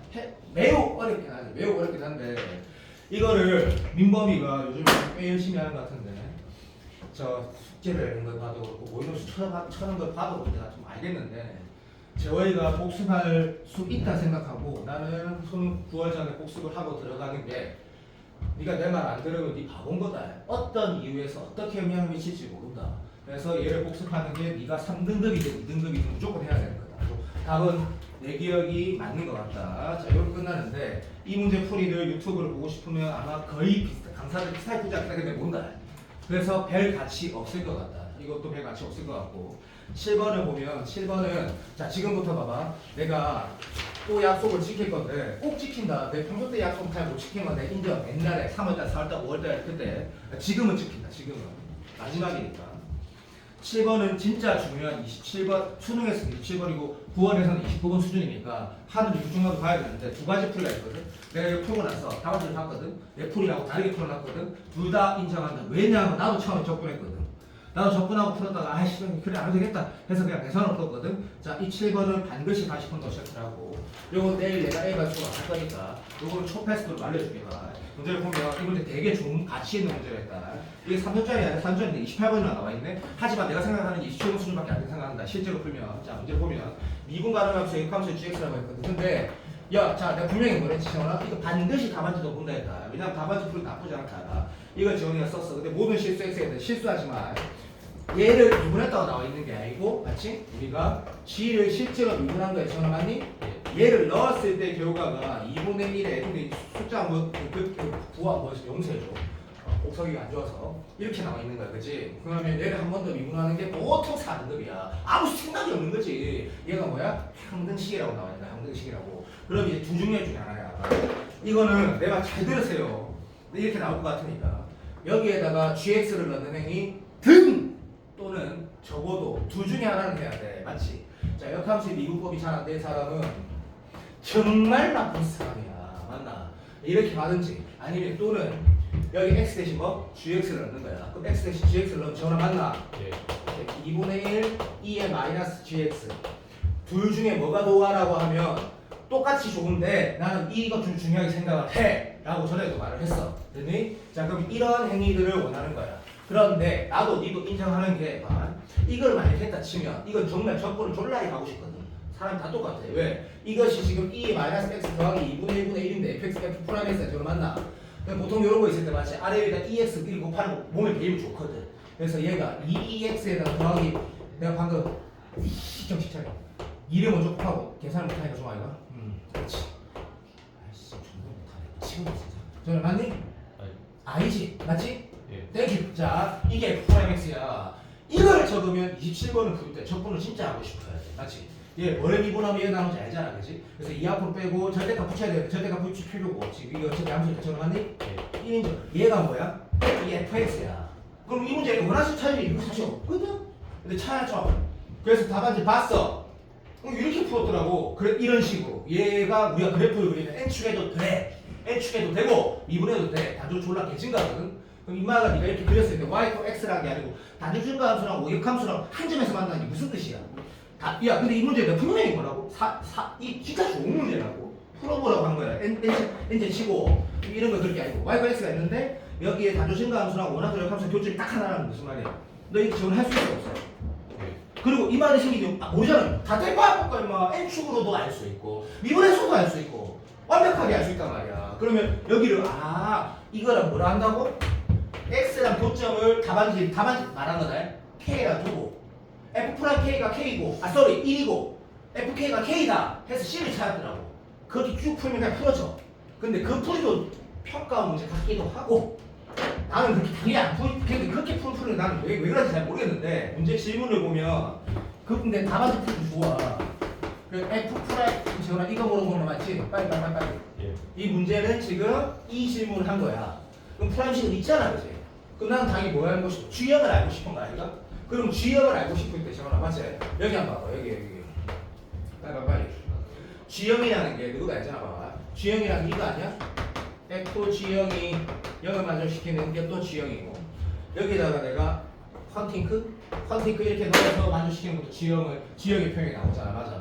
매우 어렵긴 하지. 매우 어렵긴 한데 이거를 민범이가 요즘에 꽤 열심히 하는 것 같은데 저 숙제를 하는 걸 봐도 그렇고 모의고시 쳐는 걸 봐도 내가 좀 알겠는데 저희가 복습할 수 있다 생각하고 나는 손 9월 전에 복습을 하고 들어가는 게 네가 내 말 안 들으면 네 바본 거다. 어떤 이유에서 어떻게 영향을 미칠지 모른다. 그래서 얘를 복습하는 게 네가 3등급이든 2등급이든 무조건 해야 되는 거다. 답은 내 기억이 맞는 것 같다. 자, 이렇게 끝나는데 이 문제 풀이를 유튜브를 보고 싶으면 아마 거의 강사들 비슷하게 풀지 않겠다. 근데 뭔가 그래서 별 가치 없을 것 같다. 이것도 별 가치 없을 것 같고 7번을 보면 7번은 자 지금부터 봐봐. 내가 또 약속을 지킬 건데 꼭 지킨다. 내 평소 때 약속 잘 못 지킨 건데 인정. 옛날에 3월달, 4월달, 5월달 그때 지금은 지킨다. 지금은 마지막이니까 7번은 진짜 중요한 27번 수능에서 27번이고 9원에서는 29번 수준이니까 하는 유중하도 봐야 되는데 두 가지 풀이가 있거든. 내가 이거 풀고 나서 답안지를 봤거든. 내 풀이라고 다르게 풀어놨거든. 둘 다 인정한다. 왜냐하면 나도 처음에 접근했거든. 나도 접근하고 풀었다가 아이씨 그래 안 되겠다 해서 그냥 계산을 풀었거든. 자, 이 7번은 반드시 다시 푼 것이라고. 요거 내일 내가 A가 수가 할 거니까 요거는 초패스트로 알려줄게가. 문제를 보면 이 문제 되게 좋은 가치 있는 문제였다. 이게 3점짜리 아니라 3점인데 28번이나 나와 있네. 하지만 내가 생각하는 27번 수준밖에 안 생각한다. 실제로 풀면 자 문제 보면 미분 가능함수 X함수 GX라고 했거든. 근데 야, 자 내가 분명히 뭐랬지 지원아? 이거 반드시 답안지도 본다 했다. 왜냐면 답안지 풀이 나쁘지 않다. 이걸 지원이가 썼어. 근데 모든 실수 X에 실수하지 마. 얘를 미분했다고 나와 있는 게 아니고 맞지? 우리가 G를 실제로 미분한 거에 전화 맞니? 얘를 넣었을 때 결과가 2분의 1에 근데 숫자 부하 뭐지? 용서해줘. 옥석이가 안 좋아서 이렇게 나와 있는 거야, 그렇지? 그러면 얘를 한 번 더 미분하는 게 보통 4등급이야. 아무 생각이 없는 거지. 얘가 뭐야? 항등식이라고 나와 있다. 항등식이라고. 그럼 이제 두 중에 중에 하나야. 이거는 내가 잘 들으세요. 이렇게 나올 것 같으니까 여기에다가 gx를 넣는 행위 등 또는 적어도 둘 중에 하나는 해야 돼. 맞지? 자, 역함수의 미분법이 잘 안 된 사람은 정말 나쁜 사람이야. 맞나? 이렇게 하든지 아니면 또는 여기 x 대신 뭐? gx를 넣는 거야. 그럼 x 대신 gx를 넣으면 전화 맞나? 예. 2분의 1 2의 마이너스 gx 둘 중에 뭐가 좋아라고 하면 똑같이 좋은데 나는 이거 좀 중요하게 생각을 해 라고 전에도 말을 했어. 됐니? 자 그럼 이런 행위들을 원하는 거야. 그런데 나도 니도 인정하는 게 이걸 만약 했다 치면 이건 정말 적분을 졸라리 가고 싶거든. 사람 다 똑같아. 왜? 이것이 지금 e 마이너스 x 더하기 2분의 1분의 1인데 fx f 프라임 x가 저걸 맞나? 보통 이런 거 있을 때 마치 아래에다 ex 1 곱하는 거 몸에 배우면 좋거든. 그래서 얘가 2ex에다가 더하기 내가 방금 정신 차려. 2를 먼저 곱하고 계산을 못하니까 좀 아이가? 그렇지. 아이씨 정말 못하네. 지금 진짜. 저는 맞니? 아니지. 맞지? 예. 땡큐. 자 이게 f 프라임 x야. 이걸 적으면 27번을 풀 때 적분을 진짜 하고 싶어야 돼. 맞지? 얘 뭐를 미분하면 얘 나오는지 알잖아. 그치? 그래서 이 앞으로 빼고 절대값 붙여야 돼. 절대값 붙일 필요고. 지금 이거 어차피 함수니까 저는 맞니? 예. 1인정. 얘가 뭐야? 이 fx야. 그럼 이 문제 원하시는 차이는 이거 사실 없거든? 근데 차야죠. 그래서 답안지 봤어. 이렇게 풀었더라고. 그래 이런 식으로. 얘가 우리가 그래프를 그리면 n축해도 돼. n축해도 되고 미분해도 돼. 단조 졸라 개진가거든. 그럼 이마가 네가 이렇게 그렸을 때 y 또 x라는 게 아니고 단조 증가함수랑 오역함수랑 한 점에서 만나는 게 무슨 뜻이야? 야 근데 이 문제 내가 분명히 뭐라고? 이 진짜 좋은 문제라고. 풀어보라고 한 거야. n제 치고 이런 거 그렇게 아니고 y가 x가 있는데 여기에 단조 증가함수랑 원화도역 함수 교점이 딱 하나라는 무슨 말이야? 너 이거 지금 할 수 있어 없어? 그리고 이 말이 생기면 모르잖아. 다 뗄 거야 볼까 임마. n축으로도 알 수 있고 미분해서도 알 수 있고 완벽하게 알 수 있단 말이야. 그러면 여기를 이거랑 뭐라 한다고? x랑 교점을 답안지 말한 거다. k랑 두고 f 프라임 k가 k고 1이고 fk가 k다 해서 c를 찾았더라고. 그렇게 쭉 풀면 그냥 풀어져. 근데 그 풀이도 평가 문제 같기도 하고 나는 그렇게 당연히 안 풀, 그렇게 풀 나는 왜 그런지 잘 모르겠는데 문제 질문을 보면 근데 답안지 풀도 좋아. 그 f 프라임 지원아 이거 물어보는 거 맞지? 빨리. 예. 이 문제는 지금 이 질문을 한 거야. 그럼 프라임 식은 있잖아, 그지? 그럼 나는 당연히 뭐 알고 싶어? G형을 알고 싶은 거 아닌가? 그럼 G형을 알고 싶을 때 지원아 맞지? 여기 한번 봐봐. 여기. 빨리. G형이라는 게 누구가 알잖아, 봐봐. G형이라는 게 이거 아니야? F G형이 0을 만족시키는 게 또 G형이고 여기다가 내가 헌팅크 이렇게 넣어서 만족시키는 것도 G형의 표현이 나오잖아. 맞아?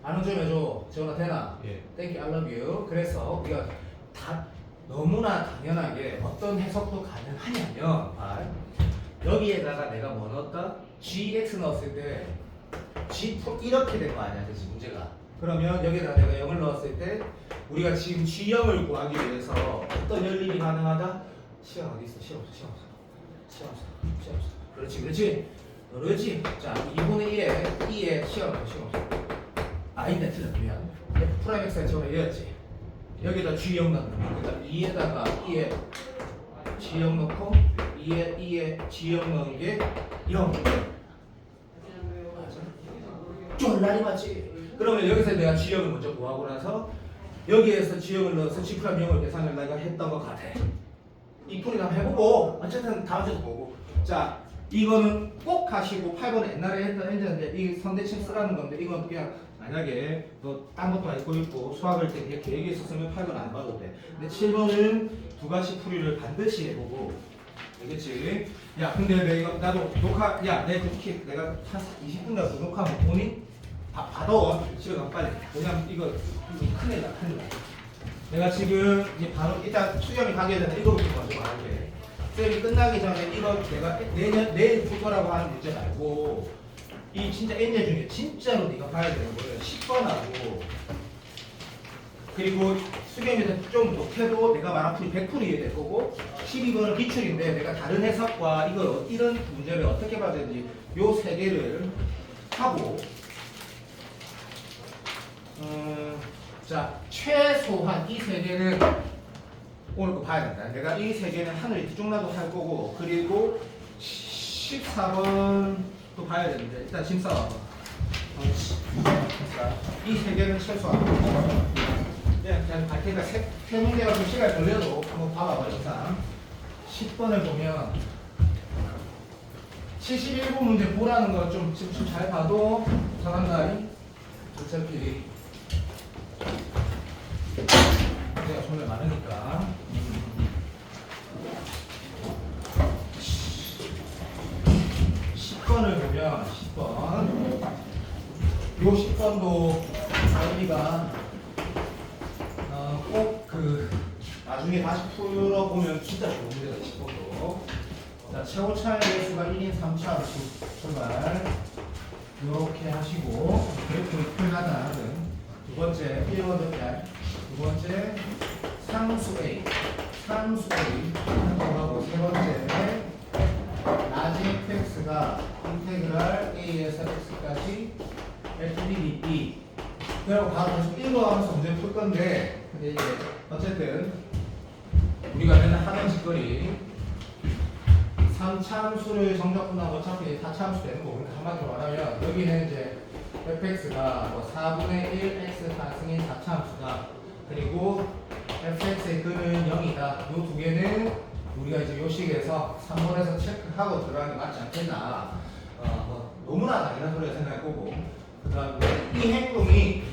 반응 좀 해줘. 지원아 되나? 예. Thank you, I love you. 그래서 우리가 다 너무나 당연하게 어떤 해석도 가능하냐면 여기에다가 내가 뭐 넣었다? GX 넣었을 때 G 이렇게 될 거 아니야, 그치 문제가. 그러면 여기다가 내가 0을 넣었을 때 우리가 지금 G형을 구하기 위해서 어떤 연립이 가능하다? 시간 어디 있어? 시간 없어. 그렇지. 자, 2분의 1에 2에 시간 없어. 아닌데 틀렸다. 미안. F 프라임 X가 저번에 이랬지. 여기다 G형 넣는 거. 그다음 2에다가 2에 G형 넣고 2에 G형 넣은 게 0. 맞아? 쫄라리 맞지? 그러면 여기서 내가 G형을 먼저 구하고 나서 여기에서 G형을 넣어서 G 프라임 0을 계산을 내가 했던 것 같아. 이 풀이 한번 해보고 어쨌든 다음 주도 보고. 자, 이거는 꼭 하시고 8번 옛날에 했던 엔저인데 이 선대칭 쓰라는 건데 이건 그냥 만약에 너 딴 것도 알고 있고 수학을 때 이렇게 계획이 있었으면 8번 안 봐도 돼. 근데 7번은 두 가지 풀이를 반드시 해보고. 알겠지? 야 근데 내가 나도 녹화 내가 20분 정도 녹화하면 보니? 받아. 집에 가 빨리. 왜냐면 이거 큰일 나. 내가 지금 이제 바로 일단 수염이 가기 전에 이거부터 먼저 말할게. 쌤이 끝나기 전에 이거 내가 내일 풀 거라고 하는 문제 말고 이 진짜 N제 중에 진짜로 네가 봐야 되는 거는 10번하고 그리고 수경에서 좀 못해도 내가 말한 풀이 100% 이해될 거고 12번은 기출인데 내가 다른 해석과 이런 문제를 어떻게 봐야 되는지 요 세 개를 하고 자 최소한 이 세 개는 오늘 거 봐야 된다. 내가 이 세 개는 하늘이 쭉 나도 할 거고 그리고 14번도 봐야 되는데 일단 짐 싸워봐. 이 세 개는 최소한 그냥 갈 테니까 세 문제가 좀 시간이 걸려도 한번 봐봐봐. 일단 10번을 보면 71번 문제 보라는 거 좀 잘 봐도 잘한다. 어차피 문제가 정말 많으니까 10번을 보면 10번 요 10번도 우리가 꼭 나중에 다시 풀어보면 진짜 좋은 문제가 10번도. 자, 최고차의 개수가 1인 3차 출발. 이렇게 하시고 그래프를 표현하다 등. 두 번째 1번 두 번째 상수 A 하고 세 번째 라지 fx가 인테그랄 a에서 x까지 fddt. 그리고 바로 계속 읽어가면서 문제 풀 건데, 근데 이제 어쨌든 우리가 맨날 하던 짓거리 3차함수를 정적 끝나고 어차피 4차함수 되는 거고, 한마디로 말하면 여기는 이제 fx가 뭐 4분의 1 x 가승인 4차함수다. 그리고 fx의 근은 0이다. 요 두 개는 우리가 이제 요 식에서 3번에서 체크하고 들어가는 게 맞지 않겠나. 뭐 너무나 당연한 소리라 생각해 보고, 그 다음에 이 행동이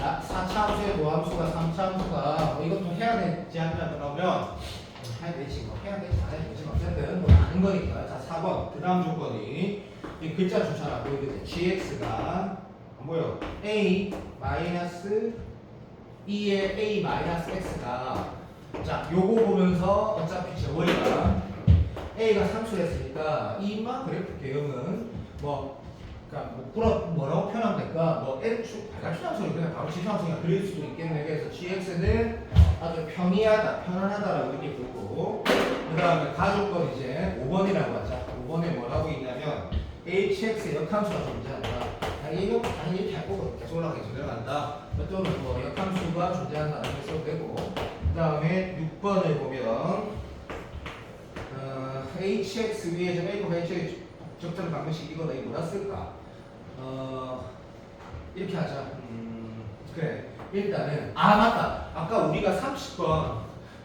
4차함수의 도함수가 3차함수가 뭐 이것도 해야 되지 않냐 그러면 해야 되지 뭐 해야 되지 안 해야 되지 어쨌든 뭐 아는 거니까. 자 4번 그 다음 조건이 이 글자 주차라 보이게 gx가 뭐요? a 마이너스 2의 a 마이너스 x가, 자 요거 보면서 어차피 저거니까 a가 상수였으니까 이만 그래프 개형은 그러니까 뭐라고 표현하면 될까? 뭐 n축 발가추상수를 그냥 바로 지수상수가 그릴 수도 있겠네. 그래서 gx는 아주 편이하다, 편안하다라고 이렇게 부르고, 그 다음에 가족건 이제 5번이라고 하자. 5번에 뭐라고 있냐면 hx의 역함수가 존재한다. 당연히 이렇게 할 거고 계속 올라가게 내려간다. 또는 뭐 역함수가 존재한다 이렇게 써도 되고, 그 다음에 6번을 보면 hx 위에 좀 a, hx 적절 방정식 이거다. 이거 뭐라 쓸까? 이렇게 하자. 그래. 일단은 맞다. 아까 우리가 30번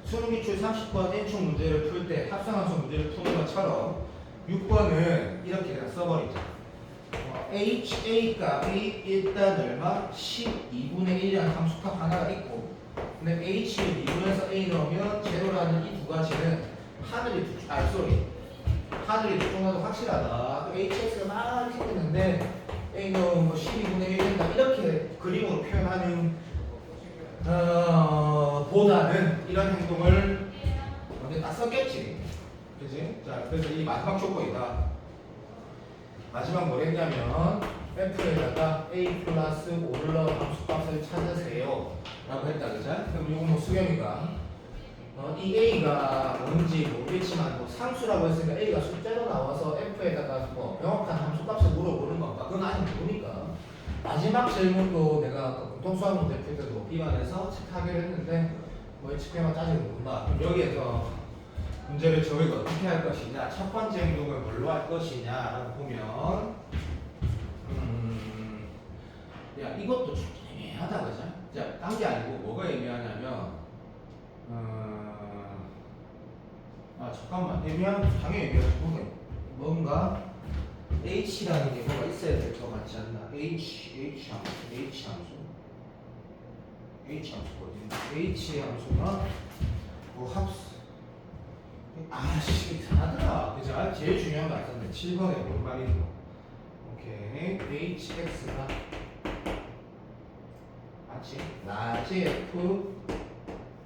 수능기출 30번 N축 문제를 풀 때 합성함수 문제를 푸는 것처럼 6번은 이렇게 그냥 써버리자. HA 값이 일단 얼마? 12분의 1이라는 함수값 하나가 있고, 근데 H를 2분에서 A 넣으면 제로라는 이 두 가지는 하늘이 하늘이 두 종류도 확실하다. 또 HX가 막 이렇게 있는데 A는 뭐 12분의 1 된다. 이렇게 그림으로 표현하는 보다는 이런 행동을 먼저 딱 썼겠지. 그지? 자, 그래서 이 마지막 조건이다. 마지막 뭘 했냐면 F에다가 A 플러스 5를 넣은 함수값을 찾으세요 라고 했다. 그죠? 그럼 이거 뭐 수경이가 이 A가 뭔지 모르겠지만 뭐 상수라고 했으니까 A가 숫자로 나와서 F에다가 뭐 명확한 함수값을 물어보는 건가? 그건 아직 모르니까. 마지막 질문도 내가 아까 공통수학 문제 풀 때도 비반해서 체크하기로 했는데 뭐 측정만 짜증을 본다. 그럼 여기에서 문제를 저희가 어떻게 할 것이냐, 첫 번째 행동을 뭘로 할 것이냐라고 보면 야 이것도 좀 애매하다. 그죠? 자, 딴 게 아니고 뭐가 애매하냐면 잠깐만. 당연히 애매하지. 뭔가 H라는 게 뭐가 있어야 될 거 맞지 않나? H 함수거든. H 함수가 뭐 합수. 이상하더라. 그죠? 제일 중요한 거 알았네. 7번에 뭔 말인 거. 오케이. HX가 맞지? 라지 F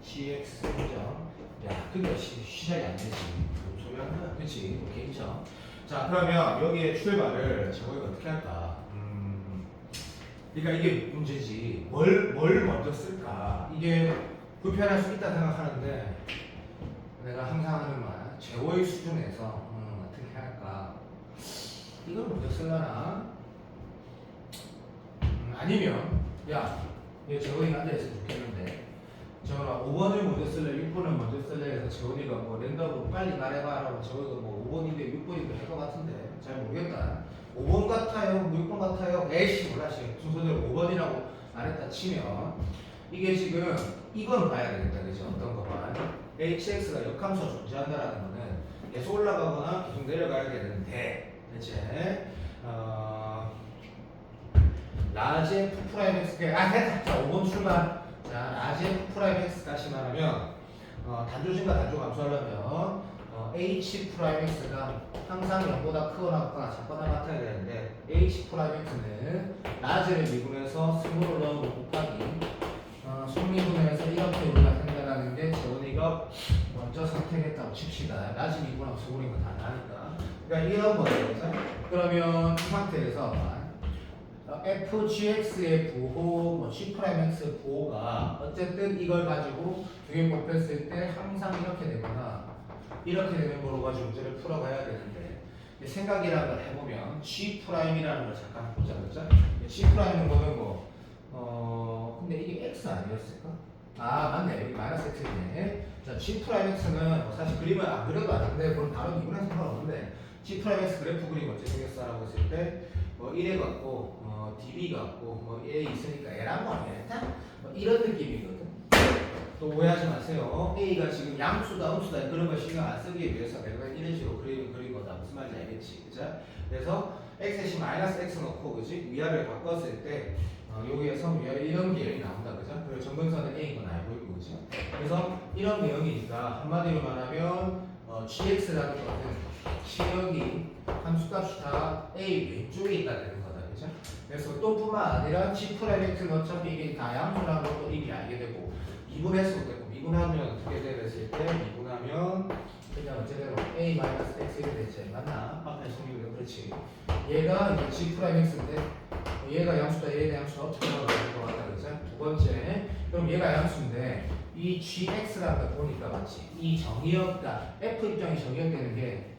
GX 그죠? 야, 그게 시작이 안 되지. 무슨 소리 하는 거야? 그치? 오케이, 인정. 자, 그러면 여기에 출발을 저희가 어떻게 할까? 그러니까 이게 문제지. 뭘 먼저 쓸까? 이게 불편할 수 있다 생각하는데, 내가 항상 하는 말, 제호의 수준에서 어떻게 할까? 이걸 먼저 쓸라나? 아니면, 야, 얘 제호이가 앉아있으면 좋겠는데, 저거나 5번을 먼저 쓸래, 6번을 먼저 쓸래 해서 재훈이가 뭐 랜덤으로 빨리 말해봐라고 저희가 뭐 5번인데 6번인데 할 것 같은데 잘 모르겠다. 5번 같아요, 뭐 6번 같아요. 에이씨 몰라 지금 순서대로 5번이라고 말했다 치면 이게 지금 이건 봐야 되겠다. 그죠? 어떤 거만 HX가 역함수가 존재한다라는 거는 계속 올라가거나 계속 내려가야 되는데 대체 라지 F 프라임 X 됐다. 자 5번 출발. 자, 라지 F 프라임 X 다시 말하면 단조진과 단조 감소하려면 H'X가 항상 0보다 크거나 같거나 작거나 같아야 되는데 H'X는 라지를 미분해서 스몰을 넣으면 곱하기 속미분해서 이렇게 우리가 생각하는 게 재원이가 먼저 선택했다고 칩시다. 라지 미분하고 스몰인 거 다 나니까. 그러니까 이런 거예요. 그러면 이 상태에서 FGX의 부호, 뭐 G'X 부호가 어쨌든 이걸 가지고 두 개 곱했을 때 항상 이렇게 되거나 이렇게 되는 거로 가지고 문제를 풀어가야 되는데 생각이라는 걸 해보면 G'이라는 걸 잠깐 보자, 그죠? G'는 거는 뭐 근데 이게 X 아니었을까? 아 맞네, 여기 마이너스 X이네. 자, G'X는 뭐 사실 그림을 안 그려도 아는데 그건 다른 이유는 상관없는데 G'X 그래프 그림 어떻게 생겼어라고 했을 때 뭐 1에 갖고 db 갖고 뭐 A 있으니까 L한 거 아니야? 뭐 이런 느낌이거든. 또 오해하지 마세요. A가 지금 양수다 음수다 그런 걸 신경 안 쓰기 위해서 내가 이런 식으로 그린 거다. 무슨 말인지 알겠지? 그죠? 그래서 x에 마이너스 x 넣고 그지? 위아래를 바꿨을 때 여기에서 위아래 이런 계열이 나온다. 그죠? 그리고 정근선은 A인 건 알고 있고 그죠? 그래서 이런 내용이니까 한마디로 말하면 gx라는 것은 시력이 함수값이 다 A 왼쪽에 있다 되는 거다. 그죠? 그래서 또 뿐만 아니라 G'X는 어차피 이게 다 양수라는 것도 이미 알게 되고 미분했을 때 미분하면 어떻게 되겠을 때 미분하면 그냥 어쨌든 A-X 이렇게 되지 맞나? 앞에 성립이 그렇지. 얘가 이제 G'X인데 얘가 양수다 얘가 양수다 어떻게 나올 것 같다 그죠? 두 번째 그럼 얘가 양수인데 이 GX라는 걸 보니까 맞지? 이 정의역가 F 입장이 정의역되는 게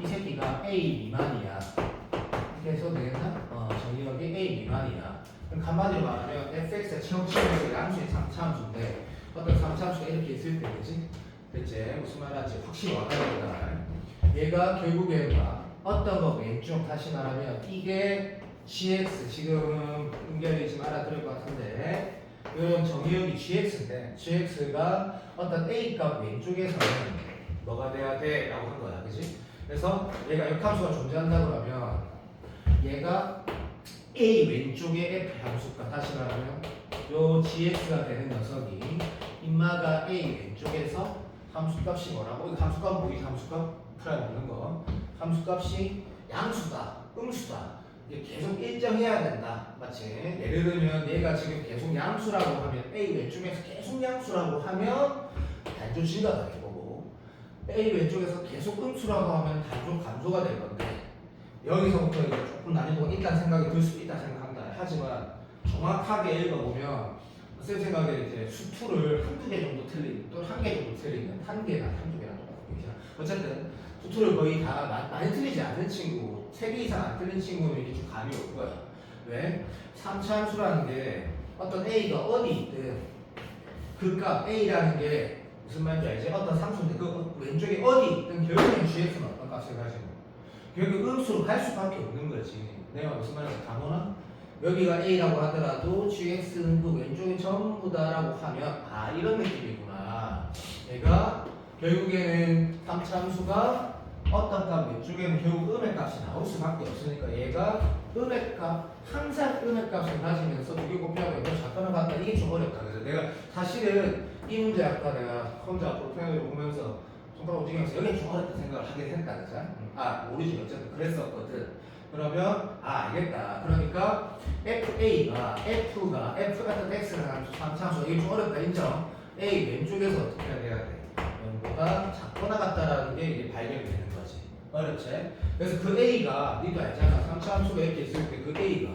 이 새끼가 A 미만이야. 그래서 내가 정의역이 A 미만이야. 그럼 한마디로 말하면 fx가 체험치에서 양수의 3차함수인데 어떤 3차함수가 이렇게 있을 때 그지? 대체 무슨 말인지 확실히 와닿는다. 얘가 결국에는 어떤 거 왼쪽 다시 말하면 이게 gx 지금 연결이 좀 알아들을 것 같은데 이런 정의역이 gx인데 gx가 어떤 a 값 왼쪽에서는 뭐가 돼야 돼? 라고 한 거야. 그지? 그래서 얘가 역함수가 존재한다 그러면 얘가 A 왼쪽에 F 함수가 다시 말하면 요 GX가 되는 녀석이 인마가 A 왼쪽에서 함수값이 뭐라고? 이 함수값 뭐이 함수값 풀어보는 거 함수값이 양수다, 음수다 이게 계속 일정해야 된다 맞지? 예를 들면 얘가 지금 계속 양수라고 하면 A 왼쪽에서 계속 양수라고 하면 단조 증가가 될 거고 A 왼쪽에서 계속 음수라고 하면 단조 감소가 될 건데 여기서부터 이제 조금 난이도가 있다는 생각이 들 수도 있다 생각한다. 하지만 정확하게 읽어보면 쌤 생각에 이제 수투를 한두 개 정도 틀린 또 한 개 정도 틀리면 한 개나 한두 개나 똑같고 어쨌든 수투를 거의 다 많이 틀리지 않는 친구 3개 이상 안 틀린 친구는 이게 좀 감이 올 거야. 왜? 3차함수라는 게 어떤 A가 어디 있든 그 값 A라는 게 무슨 말인지 알지? 어떤 상수인데 그 왼쪽에 어디 있든 결국엔 GX는 어떤 값을 가지고 결국 음수로 갈 수밖에 없는 거지. 내가 무슨 말인지 다 보나? 여기가 A라고 하더라도 GX는 그 왼쪽이 전부 다라고 하면 아 이런 느낌이구나. 얘가 결국에는 3차 함수가 어떤 값 왼쪽에는 결국 음의 값이 나올 수밖에 없으니까 얘가 음의 값 항상 음의 값을 가지면서 두 개 곱하고 이거 작가를 갖다 이게 좀 어렵다. 그래서 내가 사실은 이 문제 아까 내가 혼자 볼펜을 보면서 손가락 움직이면서 여기 좀 어렵다 생각을 하게 됐다. 그죠? 아 모르지 어쨌든 그랬었거든. 그러면 아 알겠다. 그러니까 F가 F 같은 X라는 함수 이게 좀 어렵다 인정. A 왼쪽에서 어떻게 해야 돼? 0보다 작거나 같다라는 게 이제 발견이 되는 거지. 어렵지? 그래서 그 A가 니도 알잖아. 3차 함수가 이렇게 있을 때 그 A가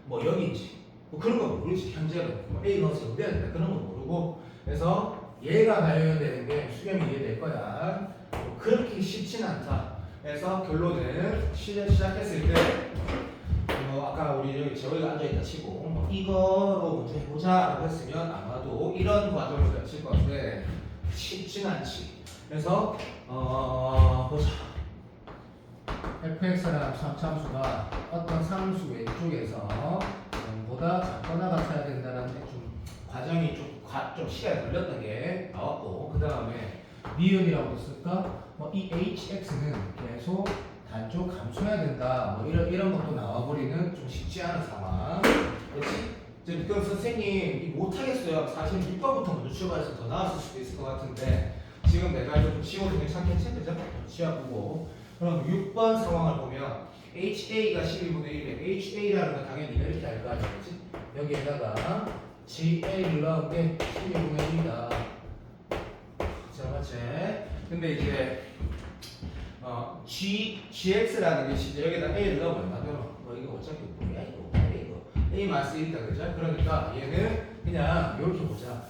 뭐 여기인지 뭐 그런 거 모르지. 현재는 뭐 A 넣어서 어디야 된다 그런 거 모르고 그래서 얘가 발견되는 게 수렴이 이해될 거야. 뭐 그렇게 쉽진 않다. 그래서 결론은 시작했을 때 아까 우리 여기 재호이가 앉아있다 치고 뭐 이거로 문제 해보자 라고 했으면 아마도 이런 과정을 거칠 건데 쉽진 않지. 그래서 보자. fx라는 참수가 어떤 상수 왼쪽에서 0보다 작거나 같아야 된다는 좀 과정이 좀 시간이 걸렸던 게 나왔고 그 다음에 미음이라고 쓸까? 이 hx는 계속 단조 감소해야 된다. 뭐 이런 것도 나와버리는 좀 쉽지 않은 상황. 그렇지? 그럼 선생님 못하겠어요. 사실 6번부터 먼저 출발해서 더 나았을 수도 있을 것 같은데 지금 내가 이거 좀 쉬워도 괜찮겠지? 그죠? 시합 보고. 그럼 6번 상황을 보면 HA가 12분의 1에 HA라는 건 당연히 이렇게 알 거 아니야, 그치? 여기에다가 GA를 넣은 게 12분의 1이다. 자, 맞지? 근데 이제 GX라는 게 이제 여기다 A를 넣으면 얼마죠? 이거 어차피 뭐야 이거 A 마스 1이다, 그죠? 그러니까 얘는 그냥 이렇게 보자.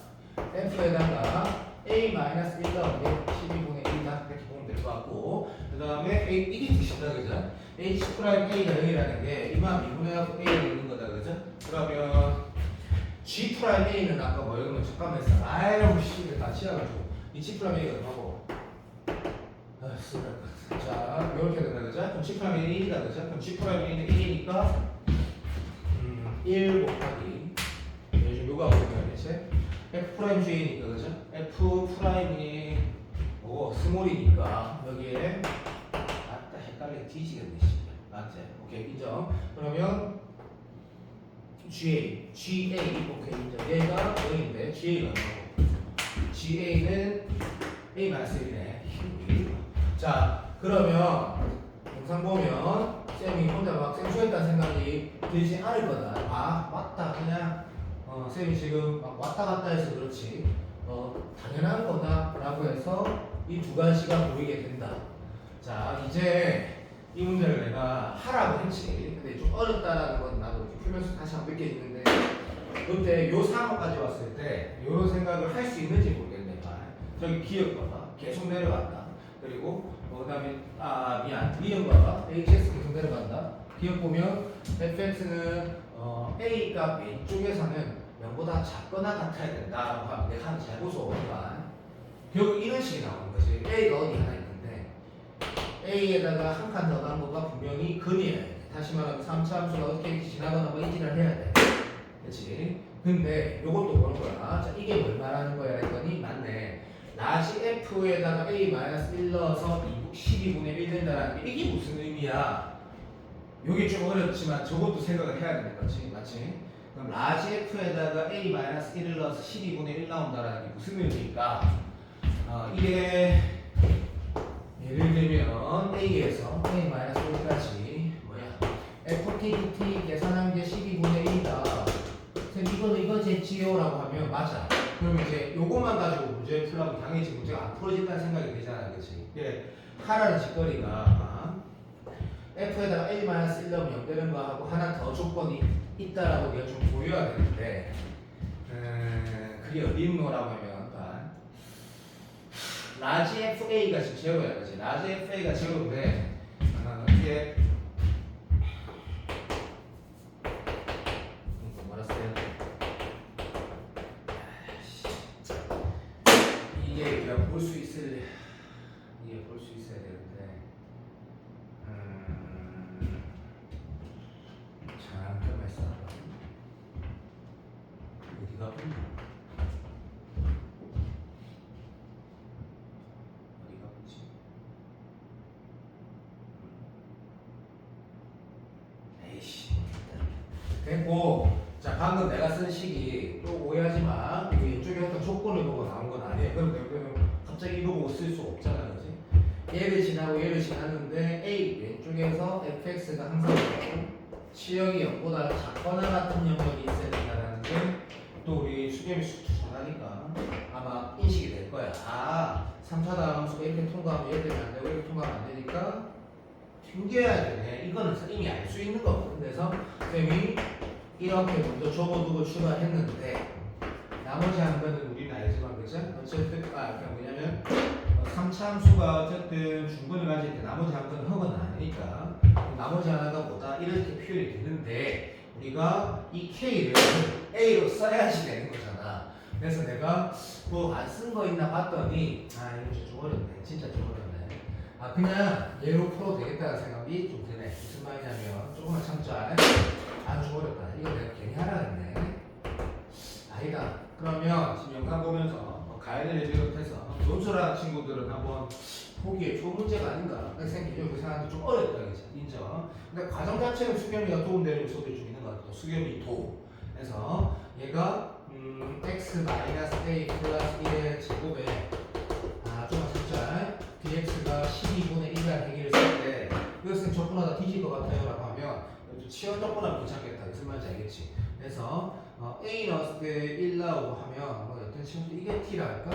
F에다가 A 마이너스 1 넣은 게 12분의 1이다. 이렇게 보면 될 것 같고, 그 다음에 이게 뜻이다, 그죠? H 프라임 A가 0이라는 게 이만 미분해갖고 A를 넣는 거다, 그죠? 그러면 G 프라임 A는 아까 뭐였는 잠깐만 했어. 아유 씨, 다 치워가지고 이 G 프라임 A가 얼마고? 자, 이렇게 된다, 그죠? 그럼 G 프라임 A는 1이다, 그죠? 그럼 G 프라임 A는 1이니까 1 곱하기 요즘 요거 하고 있는 대체 F 프라임 G니까, 그죠? F 프라임이 스몰이니까 여기에 아따 헷갈려 뒤지겠네, 맞지? 오케이, 인정. 그러면 GA 오케이, 인정. 얘가 0인데 GA가 얼마고? GA는 A-1이네. 자, 그러면 영상 보면 쌤이 혼자 막 생소했다는 생각이 들지 않을 거다. 아, 맞다. 그냥 쌤이 지금 막 왔다 갔다 해서 그렇지 당연한 거다 라고 해서 이 두 가지가 보이게 된다. 자, 이제 이 문제를 내가 하라고 했지. 근데 좀 어렵다라는 건 나도 풀면서 다시 한번 느껴지는데, 그때 요 상황까지 왔을 때 요런 생각을 할 수 있는지 모르겠네. 저기 기억 봐봐, 계속 내려간다. 그리고 그 다음에 미연 봐봐, HS 계속 내려간다. 기억 보면 fx는 a 값 왼쪽에서는 0보다 작거나 같아야 된다라고 하면 내가 한 재보소가 결국 이런 식이 나오는 거지. a가 어디 하나 있는데 a에다가 한 칸 더 간 거가 분명히 근이어야 돼. 다시 말하면 3차 함수가 어떻게 지나가나 뭐 인지를 해야 돼. 그렇지? 근데 요것도 보는 거야. 자, 이게 뭘 말하는 거야 했더니 맞네. 라지 f에다가 a-1 넣어서 12분의 1 된다라는 게 이게 무슨 의미야? 요게 좀 어렵지만 저것도 생각을 해야 되는 거지, 맞지? 그럼 라지 f에다가 a-1을 넣어서 12분의 1 나온다라는 게 무슨 의미일까? 이게 예를 들면 a에서 a-1까지 뭐야? ftdt 계산한 게 12분의 1이다. 선생님 이거 제지요라고 하면 맞아. 그러면 이제 요것만 가지고 문제 풀라면 당연히 지금 문제가 안 풀어진다는 생각이 되잖아, 그렇지? 예, 하라는 짓거리가 f에다가 a-1 넣으면 0 되는 거하고 하나 더 조건이 있다라고 네가 좀 보여야 되는데, 그게 어디 있노라고 하면 라지 FA가 지금 제로야, 그렇지? 라지 FA가 제로인데 이게 말았어요. 이게 우리가 볼 수 있을 이게 볼 수 있어야 되는데 잠깐만 있어. 어디가 보니? 됐고, 자 방금 내가 쓴 식이 또 오해하지 마. 이게 이쪽에 어떤 조건을 보고 나온 건 아니에요. 그럼 갑자기 이거 보고 쓸 수 없잖아, 그렇지? 얘를 지나고 얘를 지났는데 a 왼쪽에서 fx가 항상 치역이 0보다 작거나 같은 영역이 있어야 된다는 게 또 우리 수렴이 잘하니까 아마 인식이 될 거야. 3차 다함수가 이렇게 통과하면 얘 때문에 안 되고 이렇게 통과하면 안 되니까 튕겨야 되네. 이거는 이미 알 수 있는 거거든. 그래서 쌤이 이렇게 먼저 적어두고 출발했는데 나머지 한 거는 우리는 알지만, 그죠? 어쨌든 그러니까 뭐냐면 3차 함수가 어쨌든 중근을 가질 때 나머지 한 거는 허가는 아니니까 나머지 하나가 뭐다 이렇게 표현이 되는데 우리가 이 K를 A로 써야지 되는 거잖아. 그래서 내가 뭐 안 쓴 거 있나 봤더니 이거 좀 어렵네. 진짜 좀 어렵네. 그냥 얘로 풀어도 되겠다는 생각이 좀 드네. 무슨 말이냐면 조금만 참자. 좀 어렵다. 이거 내가 괜히 하라 했네. 아니다. 그러면 지금 영상 보면서 가이드를 비롯해서 논술하는 친구들은 한번 보기에 좋은 문제가 아닌가 생기죠. 그 생각도 좀 어렵다, 그죠? 인정. 근데 과정 자체는 수겸이가 도움되는 요소들이 좀 있는 것 같아요. 수겸이 도. 그래서 얘가 x-a 플러스 1의 제곱에 좀 T일 것 같아요 라고 하면 치열 조건하면 괜찮겠다 무슨 말인지 알겠지? 그래서 A 넣었을 때 1 나오고 하면 뭐 여튼 친구들 이게 T라 할까?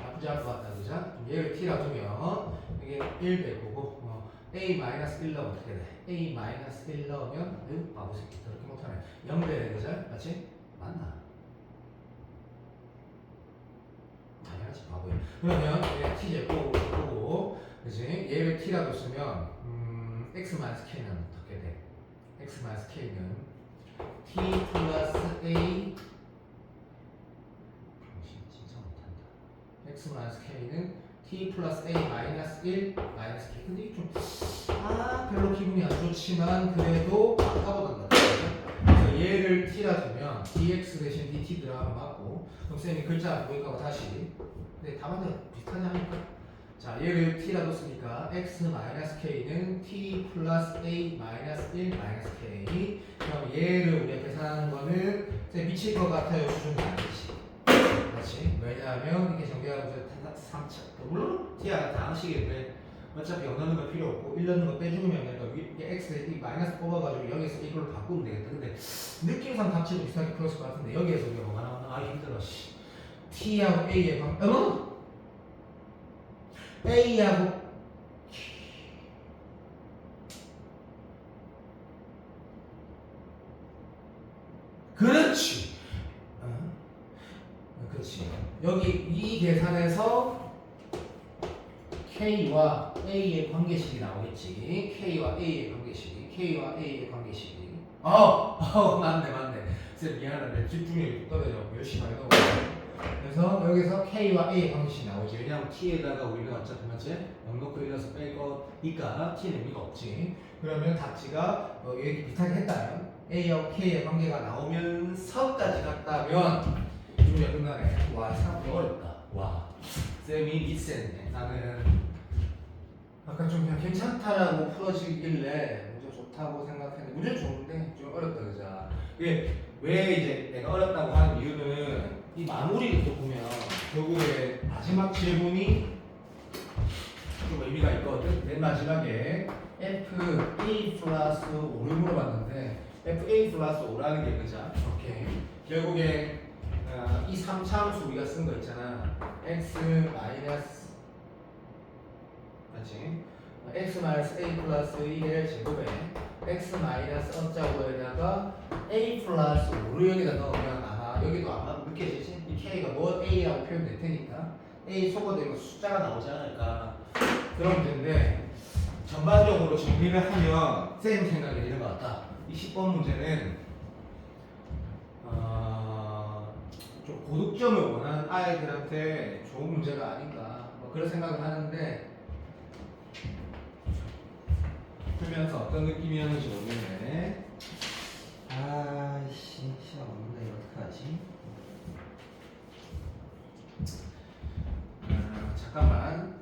나쁘지 않을 것 같다 그죠? 얘를 T라 두면 이게 1 될 거고 A-1 넣으면 어떻게 돼? A-1 넣으면 아유 바보 새끼 그렇게 못하네 0 되네 그죠? 맞지? 맞나? 당연하지 바보야 그러면 얘 T제곱고 그치? 얘를 T라고 쓰면 X-K는 어떻게 돼? X-K는 T 플러스 A 진짜 못한다 X-K는 T 플러스 A 마이너스 1 마이너스 K 근데 이게 좀 별로 기분이 안 좋지만 그래도 아까보다 낫다 그래서 얘를 T라 두면 DX 대신 DT 들어가면 맞고 그럼 쌤이 글자 보일까 봐 다시 근데 답안이 비슷하지 않을까? 자 얘를 T라고 쓰니까 X-K는 T 플러스 A 마이너스 1 마이너스 K 그럼 얘를 우리가 계산하는 거는 쌤 미칠 것 같아요 수준이 아니지 그렇지? 왜냐하면 이렇게 전개하면서 3차 물론 T가 다항식인데 어차피 0 넣는 거 필요 없고 1 넣는 거 빼주면 되니까 이게 X에 마이너스 뽑아가지고 여기서 이걸로 바꾸면 되겠다 근데 느낌상 답지도 비슷하게 풀었을 것 같은데 여기에서 우리가 뭐가 나오나 힘들어 씨. T하고 A의 관계 A하고 그렇지 그렇지 여기 이 계산에서 K와 A의 관계식이 나오겠지 K와 A의 관계식이 K와 A의 관계식이 맞네 쌤 미안하다 집중력이 떨어져 열심히 하려고 그래서 여기서 K와 A의 관계식이 나오지 왜냐하면 T에다가 우리는 어차피 맞지? 0 놓고 1 넣어서 뺄 거니까 T는 의미가 없지 그러면 답지가 이렇게 비슷하게 했다면 A와 K의 관계가 나오면서까지 갔다면 준비가 끝나네 와 생각보다 어렵다 와 쌤이 미치겠네 나는 아까 좀 그냥 괜찮다라고 풀어지길래 문제 좋다고 생각했는데 문제 좋은데 좀 어렵다 그죠? 이게 왜 이제 내가 어렵다고 하는 이유는 이 마무리를 또 보면 결국에 마지막 질문이 좀 의미가 있거든. 맨 마지막에 FA 플러스 5를 물어봤는데 FA 플러스 5라는 게 그죠? 오케이. 결국에 이 3차함수 우리가 쓴 거 있잖아. X 마이너스 맞지? X 마이너스 A 플러스 1의 제곱에 X 마이너스 어짜고에다가 A 플러스 5를 여기다 넣으면 아마 여기도 아마 느껴지지? 이 K가 뭐 A라고 표현될 테니까 A 소거되면 숫자가 나오지 않을까 그런 문제인데 전반적으로 정리를 하면 쌤 생각이 이런 것 같다 이 10번 문제는 좀 고득점을 원하는 아이들한테 좋은 문제가 아닌가 뭐 그런 생각을 하는데 풀면서 어떤 느낌이었는지 모르겠네. 아이씨, 시간 없는데 어떡하지? 잠깐만.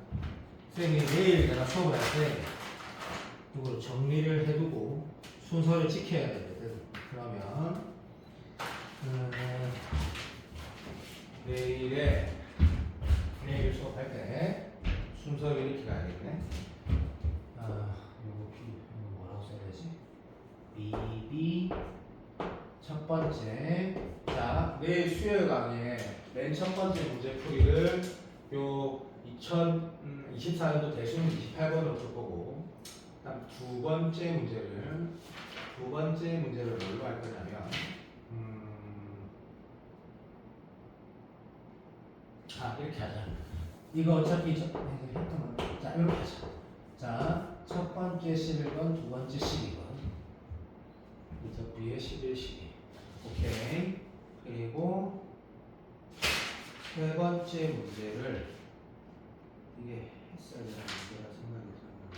선생님이 내일 내가 수업을 할 때 이걸 정리를 해두고 순서를 지켜야 되거든. 그러면 내일 수업할 때 순서를 이렇게 가야겠네. 이거 뭐라고 써야 되지? BB 첫 번째. 자, 내일 수요일 강의에 맨 첫 번째 문제풀이를 요 2024년도 대수능 28번으로 줄 거고, 그다음 두 번째 문제를 뭘로 할 거냐면, 이렇게 하자. 이거 어차피 했던 거. 자, 이렇게 하자. 자, 첫 번째 11번, 두 번째 12번. 이쪽 뒤에 11, 12. 오케이. 그리고 세 번째 문제를 이게 했어야 되는 문제라 생각이 드는데.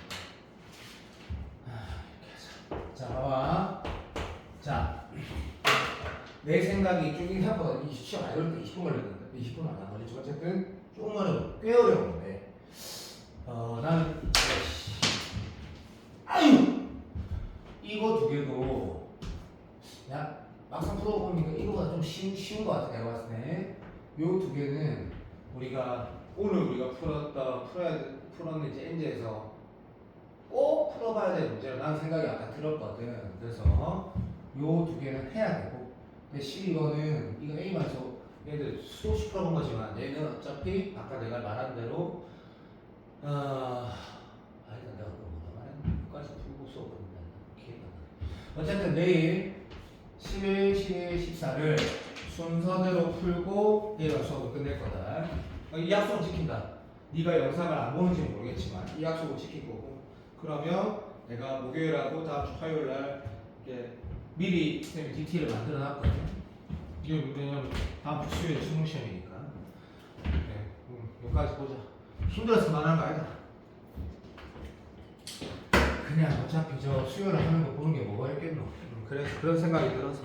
이렇게 하자. 자, 봐봐. 자, 내 생각이 좀 생각보다 시험 안 어릴 때 20분 걸렸는데 20분은 안 걸리지. 어쨌든 조금 어려워. 꽤 어려운데. 나는 아유 이거 두 개도 야 막상 풀어보니까 이거보다 좀 쉬운 것 같아. 내가 봤을 때 요 두 개는 우리가 오늘 우리가 풀었는지 엔제에서 꼭 풀어봐야 될 문제라 나는 생각이 아까 들었거든. 그래서 요 두 개는 해야 되고 대신 이거는 이거 A만서 얘들 수없이 풀어본 거지만 얘는 어차피 아까 내가 말한 대로 아니다 내가 그거 뭐라 말했나? 끝까지 풀고 수업 끝낸다. 기회가 나. 어쨌든 내일 11, 12, 14를 순서대로 풀고 얘가 수업을 끝낼 거다. 이 약속은 지킨다. 네가 영상을 안 보는지 모르겠지만 이 약속을 지킬 거고 그러면 내가 목요일하고 다음 주 화요일 날 이렇게 미리 쌤이 DT를 만들어 놨거든요. 이게 왜냐면 다음 주 수요일 수능 시험이니까. 네, 여기까지 보자. 힘들어서 말하는 거 아니다. 그냥 어차피 저 수요일 하는 거 보는 게 뭐가 있겠노. 그래서 그런 생각이 들어서.